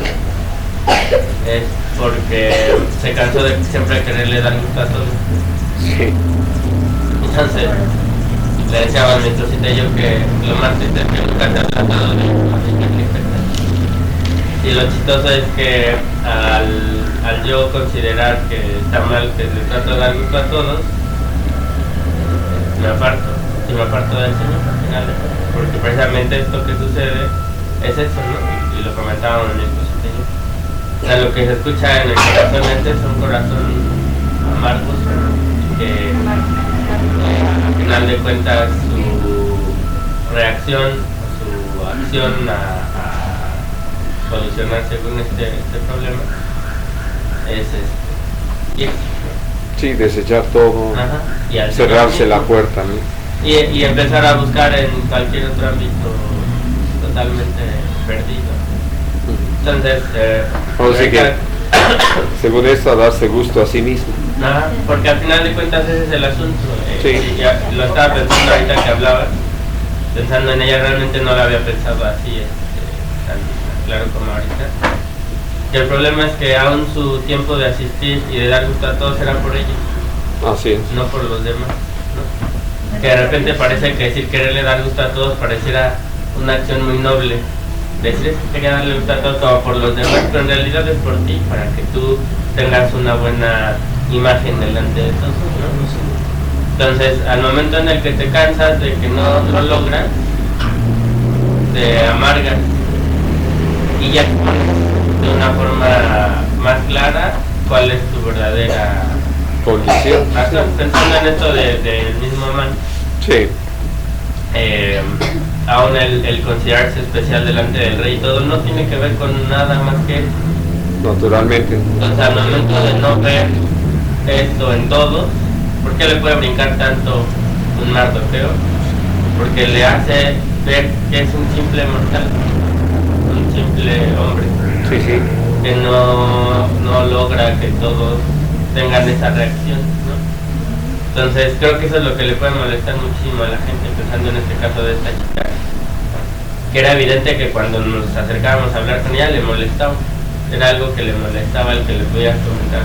es porque se cansó de siempre quererle dar gusto a todos. Sí. Entonces, le decíamos mi esposita y yo que lo más triste es que nunca se ha tratado de y lo chistoso es que al yo considerar que está mal que le trato de dar gusto a todos, me aparto del Señor al final, porque precisamente esto que sucede es eso, ¿no? Y lo comentábamos mi esposita y yo. O sea, lo que se escucha en el corazón es un corazón amargo, que al final de cuentas su reacción, su acción a solucionar según este problema es sí, desechar todo, y cerrarse la puerta, ¿no? y empezar a buscar en cualquier otro ámbito totalmente perdido. Entonces así que según esto, a darse gusto a sí mismo. Porque al final de cuentas ese es el asunto. Sí. Ya lo estaba pensando ahorita que hablabas, pensando en ella, realmente no lo había pensado así tan claro como ahorita. Y el problema es que aún su tiempo de asistir y de dar gusto a todos era por ella, así es, no por los demás, ¿no? Que de repente parece que decir quererle dar gusto a todos pareciera una acción muy noble. Decir es que quería darle gusto a todos como por los demás, pero en realidad es por ti, para que tú tengas una buena imagen delante de todos, ¿no? Entonces, al momento en el que te cansas de que no lo logras, te amargas y ya de una forma más clara cuál es tu verdadera condición. Pensando en esto del mismo Amán, sí. Aún el considerarse especial delante del rey y todo no tiene que ver con nada más que eso. Naturalmente. Entonces, al momento de no ver esto en todos, ¿Por qué le puede brincar tanto un Mardoqueo? Porque le hace ver que es un simple mortal, un simple hombre, Sí, sí. que no logra que todos tengan esa reacción, ¿no? Entonces creo que eso es lo que le puede molestar muchísimo a la gente, pensando en este caso de esta chica, que era evidente que cuando nos acercábamos a hablar con ella le molestaba, era algo que le molestaba el que le pudiera comentar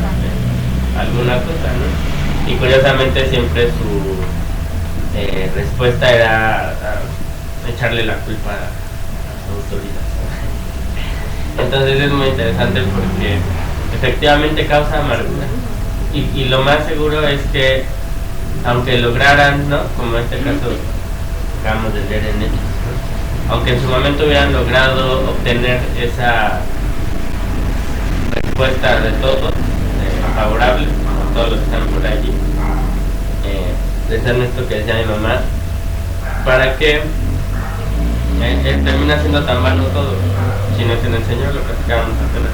alguna cosa, ¿no? Y curiosamente siempre su respuesta era echarle la culpa a su autoridad. Entonces es muy interesante porque efectivamente causa amargura. Y lo más seguro es que aunque lograran, ¿no?, como este caso que acabamos de leer en Hechos, ¿no?, aunque en su momento hubieran logrado obtener esa respuesta de todos, favorable a todos los que están por allí, decían esto que decía mi mamá, para que termina siendo tan vano todo, si no es en el Señor, lo platicábamos apenas.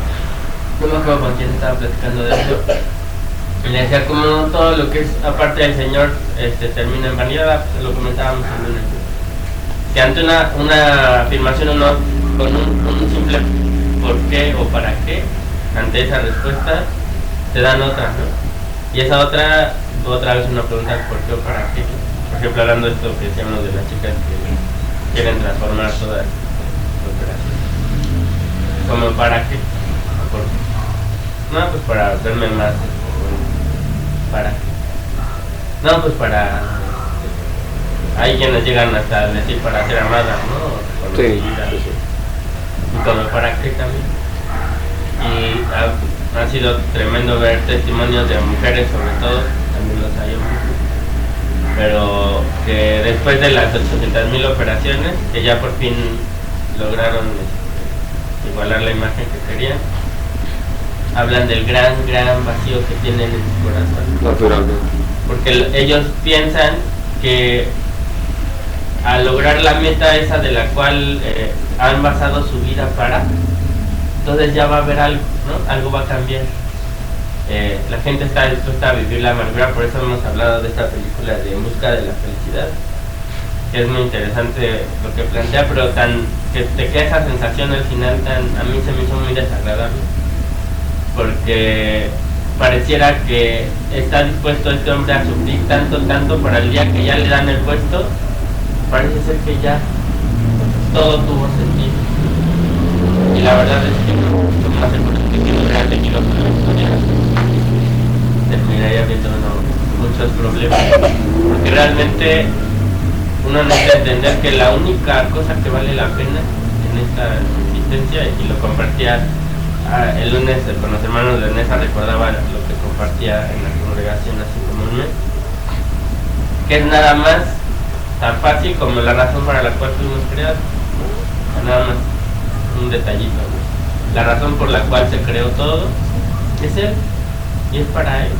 No me acuerdo con quién estaba platicando de eso, y le decía como todo lo que es aparte del Señor termina en vanidad, pues lo comentábamos en lunes, que ante una afirmación uno con un simple por qué o para qué, ante esa respuesta te dan otra, ¿no? Y esa otra vez uno pregunta por qué o para qué. Por ejemplo, hablando de esto que decíamos de las chicas que quieren transformar toda la operación, ¿como para qué? No, pues para verme más. ¿Para qué? No, pues para... Hay quienes llegan hasta decir para ser amada, ¿no? Sí. Y como para qué también. Y ha sido tremendo ver testimonios de mujeres, sobre todo, también los hay hombres, pero que después de las 800,000 operaciones, que ya por fin lograron igualar la imagen que querían, hablan del gran vacío que tienen en su corazón. Naturalmente. Porque ellos piensan que al lograr la meta esa de la cual han basado su vida para, entonces ya va a haber algo, ¿no? Algo va a cambiar. La gente está dispuesta a vivir la amargura, por eso hemos hablado de esta película de En busca de la felicidad, que es muy interesante lo que plantea, pero que te queda esa sensación al final a mí se me hizo muy desagradable, porque pareciera que está dispuesto este hombre a sufrir tanto para el día que ya le dan el puesto, parece ser que ya todo tuvo sentido. Y la verdad es que no hace que no hubiera tenido con la historia, terminaría viendo muchos problemas, porque realmente uno necesita entender que la única cosa que vale la pena en esta existencia, y lo compartía el lunes con los hermanos de Nesa, recordaba lo que compartía en la congregación así comúnmente, que es nada más tan fácil como la razón para la cual fuimos creados, nada más un detallito, ¿no? La razón por la cual se creó todo es Él, y es para Él.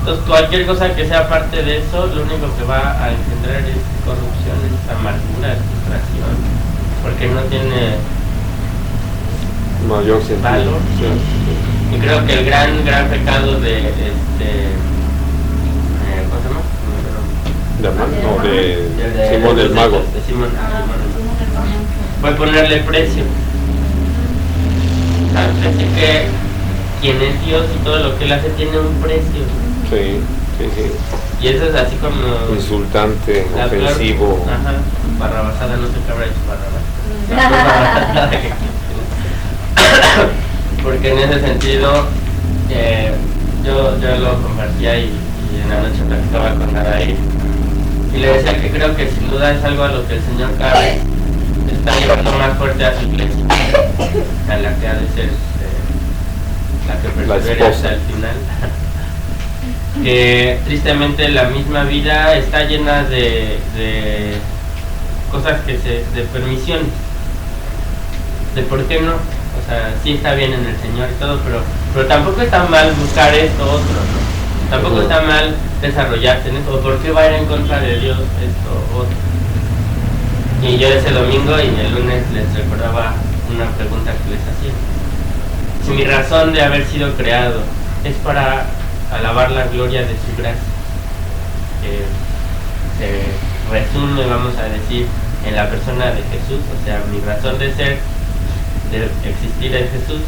Entonces cualquier cosa que sea parte de eso, lo único que va a engendrar es corrupción, es amargura, es frustración, porque no tiene mayor sentido. Valor. Sí. Y creo que el gran pecado de ¿cómo se llama? De Simón del Mago. De Simón fue ponerle precio. Parece que quien es Dios y todo lo que Él hace tiene un precio. Sí. Y eso es así como insultante, ofensivo. Ajá, barrabasada, no sé qué habrá hecho barrabasada. Porque en ese sentido yo lo compartía y en la noche platicaba con Naraí y le decía que creo que sin duda es algo a lo que el Señor cada vez está llevando más fuerte a su iglesia, a la que ha de ser la que persevera hasta el final. Que tristemente la misma vida está llena de cosas de permisiones, de por qué no. O sea, sí está bien en el Señor y todo, pero tampoco está mal buscar esto otro, ¿no? Tampoco está mal desarrollarse en esto. ¿Por qué va a ir en contra de Dios esto otro? Y yo ese domingo y el lunes les recordaba una pregunta que les hacía. Si mi razón de haber sido creado es para alabar la gloria de su gracia, que se resume, vamos a decir, en la persona de Jesús. O sea, mi razón de ser, de existir es Jesús.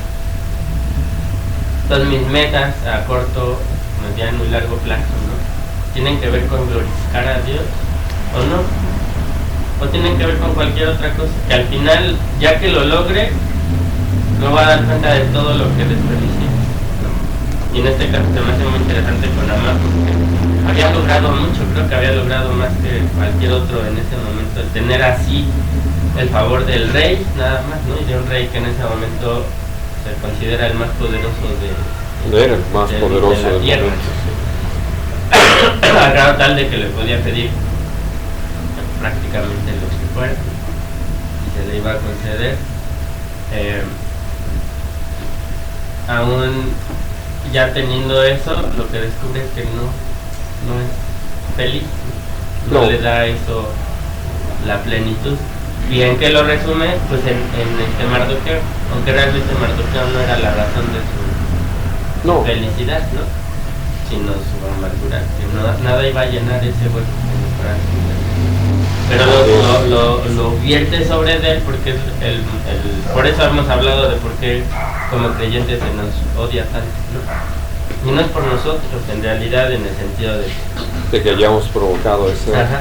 Entonces mis metas a corto, mediano y largo plazo, ¿no? Tienen que ver con glorificar a Dios o no, o tienen que ver con cualquier otra cosa, que al final, ya que lo logre, me voy a dar cuenta de todo lo que desperdicié, ¿no? Y en este caso se me hace muy interesante con Amán, porque había logrado mucho, creo que había logrado más que cualquier otro en ese momento, el tener así el favor del rey, nada más, ¿no? Y de un rey que en ese momento se considera el más poderoso era el más poderoso de la del tierra. momento. A grado tal de que le podía pedir prácticamente lo que fuera y se le iba a conceder. Aún ya teniendo eso, lo que descubre es que no es feliz, no le da eso la plenitud. ¿Y en qué lo resume? Pues en este Mardoqueo, aunque realmente Mardoqueo no era la razón de su felicidad, ¿no? Sino su amargura, que nada iba a llenar ese hueco en el corazón. Pero lo vierte sobre él, porque es por eso hemos hablado de por qué como creyentes se nos odia tanto, ¿no? Y no es por nosotros, en realidad, en el sentido de que hayamos provocado eso. Ajá.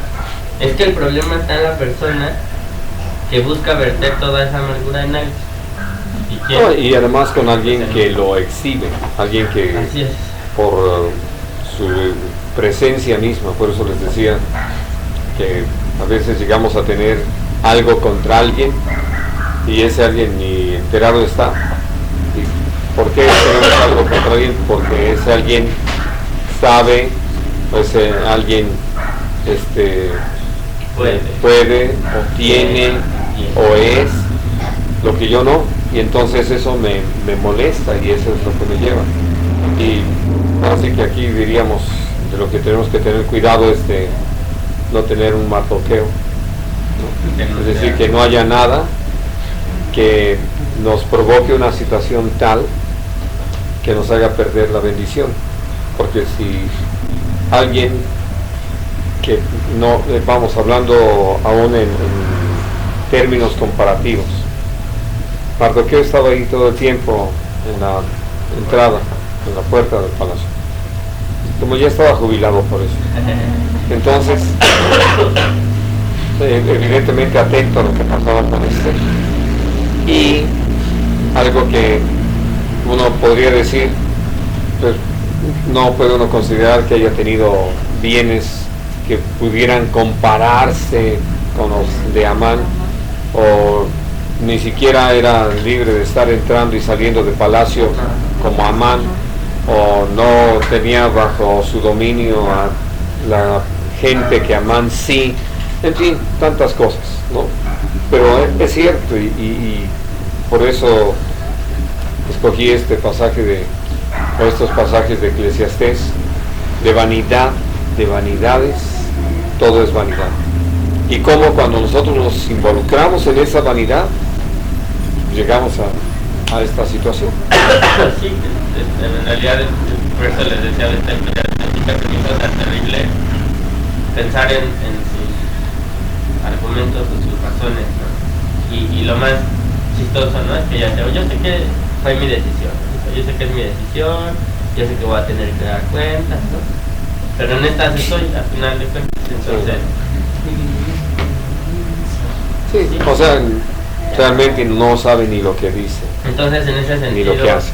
Es que el problema está en la persona que busca verter toda esa amargura en alguien. Y además con alguien que lo exhibe, alguien que Así es. por su presencia misma, por eso les decía que a veces llegamos a tener algo contra alguien y ese alguien ni enterado está. ¿Y por qué tenemos algo contra alguien? Porque ese alguien sabe, o ese alguien puede o tiene o es lo que yo no, y entonces eso me molesta y eso es lo que me lleva. Y así que aquí diríamos de lo que tenemos que tener cuidado es de no tener un Mardoqueo, ¿no? Es decir, que no haya nada que nos provoque una situación tal que nos haga perder la bendición, porque si alguien que no, vamos hablando aún en términos comparativos, Mardoqueo estaba ahí todo el tiempo en la entrada, en la puerta del palacio, como ya estaba jubilado por eso. Entonces, evidentemente atento a lo que pasaba con y algo que uno podría decir, pues no puede uno considerar que haya tenido bienes que pudieran compararse con los de Amán, o ni siquiera era libre de estar entrando y saliendo de palacio como Amán, o no tenía bajo su dominio a la gente que Amán sí, en fin, tantas cosas, ¿no? Pero es cierto, y por eso escogí este pasaje o estos pasajes de Eclesiastés, de vanidad, de vanidades, todo es vanidad. Y cómo cuando nosotros nos involucramos en esa vanidad, llegamos a esta situación. Sí, en realidad, por eso les decía de esta historia, que me cosa terrible pensar en sus argumentos o sus razones, ¿no? Y lo más chistoso, ¿no? Es que ya yo sé que fue mi decisión, yo sé que es mi decisión, yo sé que voy a tener que dar cuentas, ¿no? Pero en estas estoy, al final de cuentas, entonces... Sí, o sea, realmente no sabe ni lo que dice. Entonces, en ese sentido, ni lo que hace.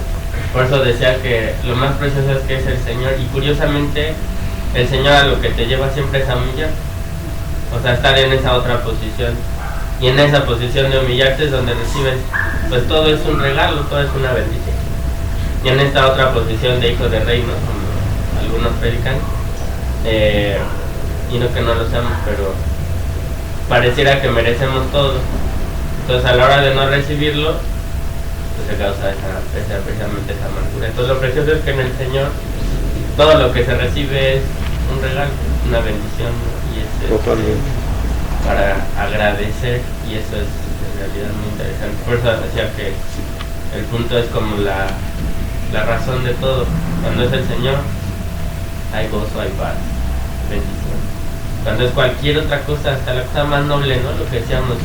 Por eso decía que lo más precioso es que es el Señor, y curiosamente el Señor a lo que te lleva siempre es a humillar, o sea, estar en esa otra posición, y en esa posición de humillarte es donde recibes, pues todo es un regalo, todo es una bendición. Y en esta otra posición de hijo de reino, como algunos predican, y no que no lo seamos, pero pareciera que merecemos todo. Entonces a la hora de no recibirlo, pues se causa precisamente esa amargura. Entonces lo precioso es que en el Señor todo lo que se recibe es un regalo, una bendición, ¿no? Y es para agradecer, y eso es en realidad muy interesante. Por eso decía que el punto es como la razón de todo. Cuando es el Señor, hay gozo, hay paz. bendición. Cuando es cualquier otra cosa, hasta la cosa más noble, ¿no? Lo que decíamos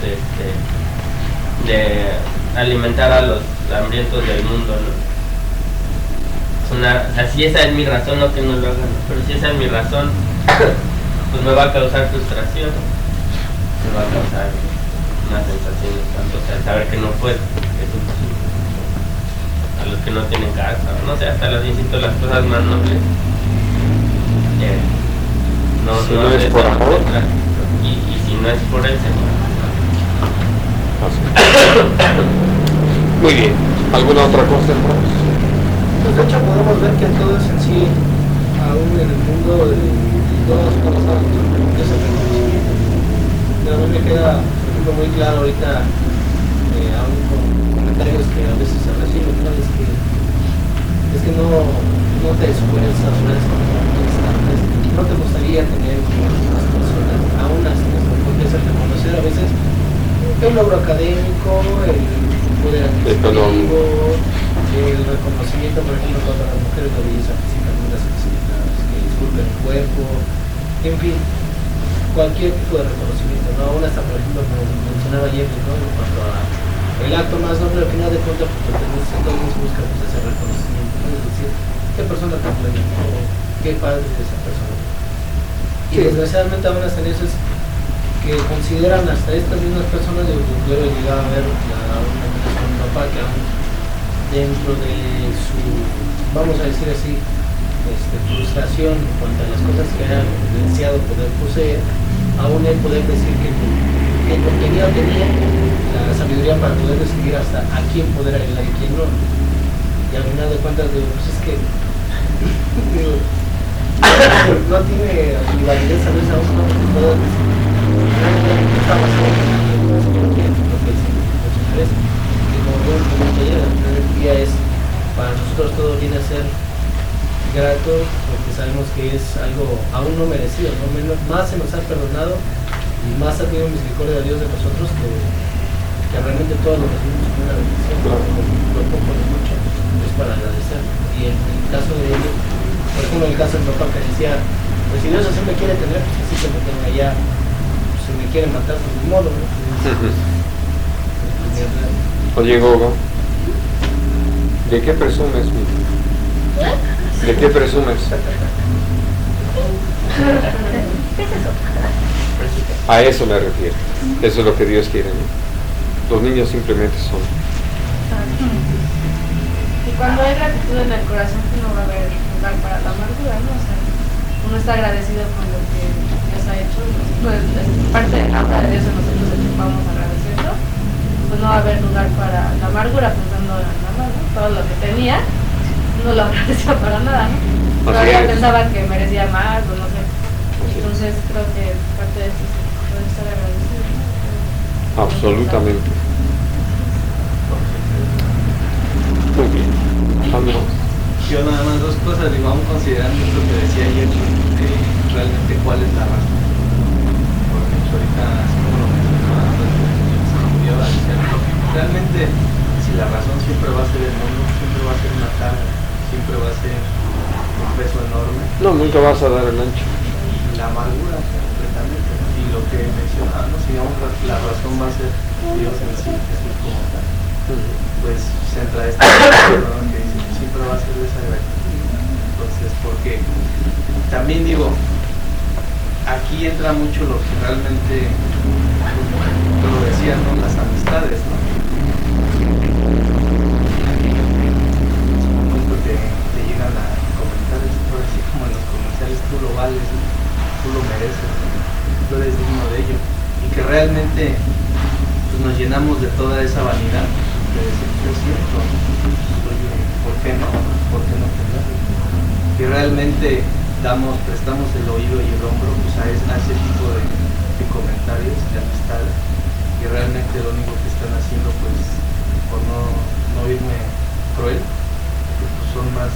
de alimentar a los hambrientos del mundo, ¿no? O sea, si esa es mi razón, no que no lo hagan, ¿no? Pero si esa es mi razón, pues me va a causar frustración, me va a causar una sensación de tanto, o sea, saber que no puedo, que es imposible. A los que no tienen casa, no sé, hasta las insisto, las cosas más nobles, si no es por amor, y si no es por el Señor. Muy bien. ¿Alguna otra cosa, hermanos? Pues de hecho podemos ver que todo es en sí, aún en el mundo de todas las cosas, es el reconocimiento. A mí me queda, por ejemplo, muy claro ahorita, aún con comentarios que a veces se reciben, ¿no? Es que no te esfuerzas, no eres como constantes, no te gustaría tener como las personas, aún así, porque es el reconocer a veces el logro académico, el poder adquisitivo, el reconocimiento, por ejemplo, cuando las mujeres de belleza física, algunas que disculpen el cuerpo, en fin, cualquier tipo de reconocimiento, ¿no? Aún hasta, por ejemplo, como mencionaba ayer, ¿no? En cuanto a el acto más noble, al final de cuentas, pues entonces busca pues, ese reconocimiento, ¿no? Es decir, qué persona tan buena, o qué padre es esa persona. Y desgraciadamente aún hasta en eso es que consideran hasta estas mismas personas, yo he llegado a ver una conversación con mi papá que aún dentro de su, vamos a decir así, frustración en cuanto a las cosas que era deseado poder poseer, aún él poder decir que el contenido tenía la sabiduría para poder decidir hasta a quién poder ayudar y quién no. Y al final de cuentas digo, pues es que digo, no tiene ni validez a veces aún no puedo decir está pasando lo que dice que como yo comento ayer, al final del día es para nosotros todo viene a ser grato porque sabemos que es algo aún no merecido, ¿no? Más se nos ha perdonado y más ha tenido misericordia de Dios de nosotros que realmente todos lo recibimos como una bendición, lo poco de mucho es para agradecer. Y en el caso de ellos, por ejemplo en el caso de mi papá que decía, pues si Dios así me quiere tener, pues así que me tenga ya, pues, si me quiere matar, pues ni modo, ¿no? Oye, Gogo, ¿de qué presumes, mi? ¿De qué presumes? ¿Qué es eso? A eso me refiero. Eso es lo que Dios quiere, ¿no? Los niños simplemente son. Y cuando hay gratitud en el corazón, no va a haber lugar para la amargura, ¿no? O sea, uno está agradecido con lo que Dios ha hecho, pues es parte de la obra de Dios en nosotros el que vamos agradeciendo, pues no va a haber lugar para la amargura, pensando en nada más, ¿no? Todo lo que tenía, no lo agradecía para nada, ¿no? Todavía pensaba que merecía más, o no sé. Entonces creo que parte de esto es poder estar agradecido, ¿no? Absolutamente. Muy bien. Vámonos. Yo nada más dos cosas, digo, aún considerando lo que decía ayer, realmente cuál es la razón. Porque ahorita, como lo mencionaba, realmente si la razón siempre va a ser el mundo, siempre va a ser una carga, siempre va a ser un peso enorme. No, nunca vas a dar el ancho. La amargura, completamente. Y lo que mencionaba, ¿no? Si digamos la razón va a ser Dios en sí, Jesús como tal, pues centra esta ¿no? Que dice, siempre va a ser esa gratitud. Entonces, porque también digo, aquí entra mucho lo que realmente, tú lo decías, ¿no? Las amistades, ¿no? Te llegan a comentar, por así como en los comerciales, tú lo vales, ¿no? Tú lo mereces, ¿no? Tú eres digno de ello. Y que realmente pues, nos llenamos de toda esa vanidad de decir, es cierto, ¿por qué no? ¿Por qué no tenerlo? Que realmente prestamos el oído y el hombro pues, a ese tipo de comentarios, de amistades, que realmente lo único que están haciendo, pues, por no irme cruel, pues, son más...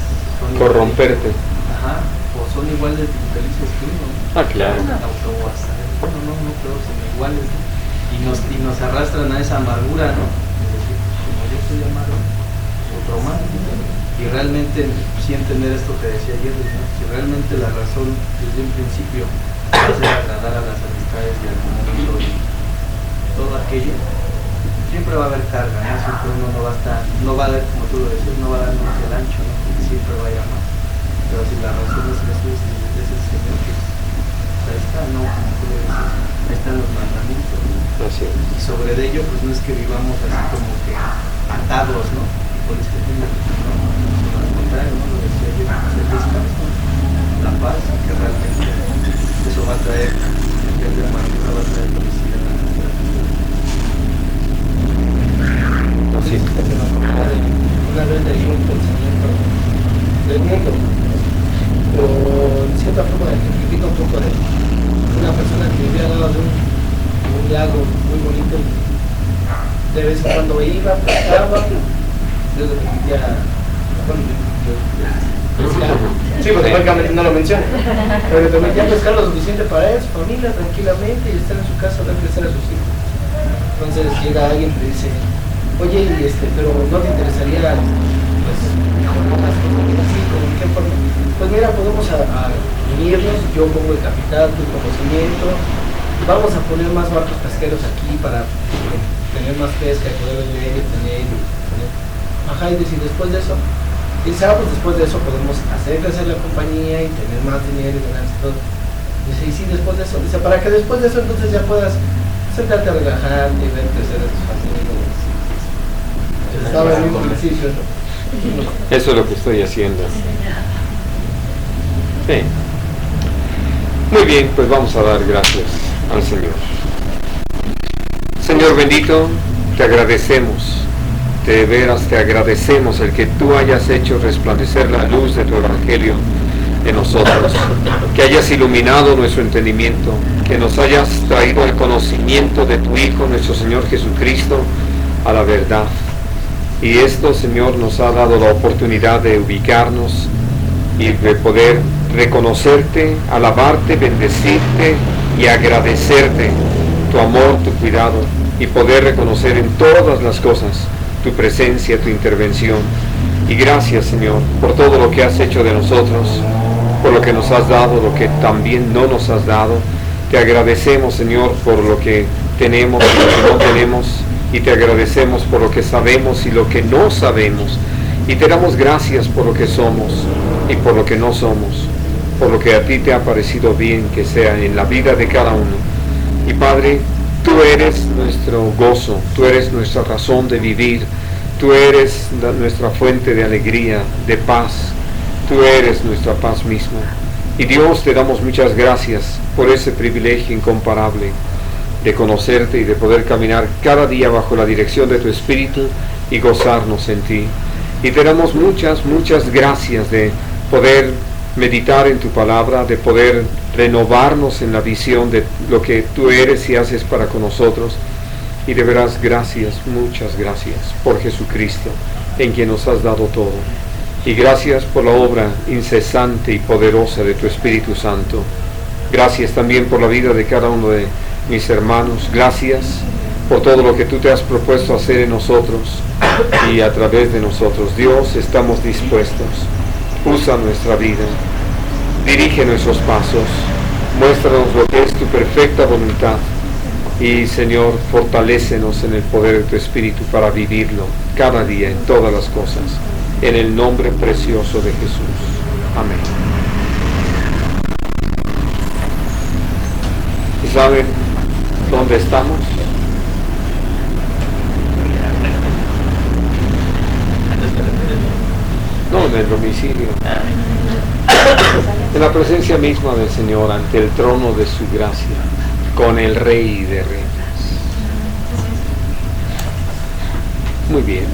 Corromperte. Ajá, o son igual de felices que uno. Ah, claro. No creo, son iguales, ¿no? Y nos arrastran a esa amargura, ¿no? Es decir, como yo soy amargo, otro más. Y realmente sí entender esto que decía ayer, ¿no? Si realmente la razón desde un principio va a ser agradar a las amistades y al mundo y todo aquello, siempre va a haber carga, ¿no? Siempre uno no va a estar, no va a dar, como tú lo decías, no va a dar más el ancho, ¿no? Porque siempre va a llamar. Pero si la razón es Jesús y es el Señor, que ahí está, ¿no? Como tú lo decías, ahí están los mandamientos, ¿no? Así es. Y sobre ello, pues no es que vivamos así como que atados, ¿no? Y por eso no, al contrario, ¿no? Lo decía yo, el descanso, la paz, que realmente eso va a traer, el de amargura va a traer felicidad. Así es. Una vez leí un pensamiento del mundo, pero en cierta forma ejemplifica un poco de una persona que vivía al lado de un lago muy bonito. De vez en cuando iba, pescaba, luego le permitía, sí, porque no lo menciona, pero le permitía pescar lo suficiente para él, su familia, tranquilamente, y estar en su casa, ver crecer a sus hijos. Entonces llega alguien y le dice, oye, pero ¿no te interesaría, pues, mejorar las cosas así? ¿En qué forma? Pues mira, podemos unirnos, yo pongo el capital, tu conocimiento, vamos a poner más barcos pesqueros aquí para tener más pesca y poder vender y tener. Ajá, y después de eso, pues después de eso podemos hacer crecer la compañía y tener más dinero y ganar todo. Dice, y sí, después de eso, dice, para que después de eso entonces ya puedas sentarte a relajarte y ver crecer a tus familias. Estaba en un principio, ¿no? Eso es lo que estoy haciendo. Sí. Muy bien, pues vamos a dar gracias al Señor. Señor bendito, te agradecemos, de veras te agradecemos el que tú hayas hecho resplandecer la luz de tu Evangelio en nosotros, que hayas iluminado nuestro entendimiento, que nos hayas traído el conocimiento de tu Hijo, nuestro Señor Jesucristo, a la verdad. Y esto, Señor, nos ha dado la oportunidad de ubicarnos y de poder reconocerte, alabarte, bendecirte y agradecerte tu amor, tu cuidado, y poder reconocer en todas las cosas tu presencia, tu intervención. Y gracias, Señor, por todo lo que has hecho de nosotros, por lo que nos has dado, lo que también no nos has dado. Te agradecemos, Señor, por lo que tenemos y lo que no tenemos, y te agradecemos por lo que sabemos y lo que no sabemos, y te damos gracias por lo que somos y por lo que no somos, por lo que a ti te ha parecido bien que sea en la vida de cada uno. Y Padre, tú eres nuestro gozo, tú eres nuestra razón de vivir, tú eres nuestra fuente de alegría, de paz, tú eres nuestra paz misma. Y Dios, te damos muchas gracias por ese privilegio incomparable de conocerte y de poder caminar cada día bajo la dirección de tu Espíritu y gozarnos en ti. Y te damos muchas gracias de poder meditar en tu palabra, de poder renovarnos en la visión de lo que tú eres y haces para con nosotros. Y de veras, gracias, muchas gracias por Jesucristo, en quien nos has dado todo. Y gracias por la obra incesante y poderosa de tu Espíritu Santo. Gracias también por la vida de cada uno de mis hermanos. Gracias por todo lo que tú te has propuesto hacer en nosotros y a través de nosotros. Dios, estamos dispuestos. Usa nuestra vida, dirige nuestros pasos, muéstranos lo que es tu perfecta voluntad y, Señor, fortalécenos en el poder de tu Espíritu para vivirlo cada día en todas las cosas, en el nombre precioso de Jesús. Amén. ¿Y saben dónde estamos? No, en el domicilio. En la presencia misma del Señor, ante el trono de su gracia, con el Rey de Reyes. Muy bien.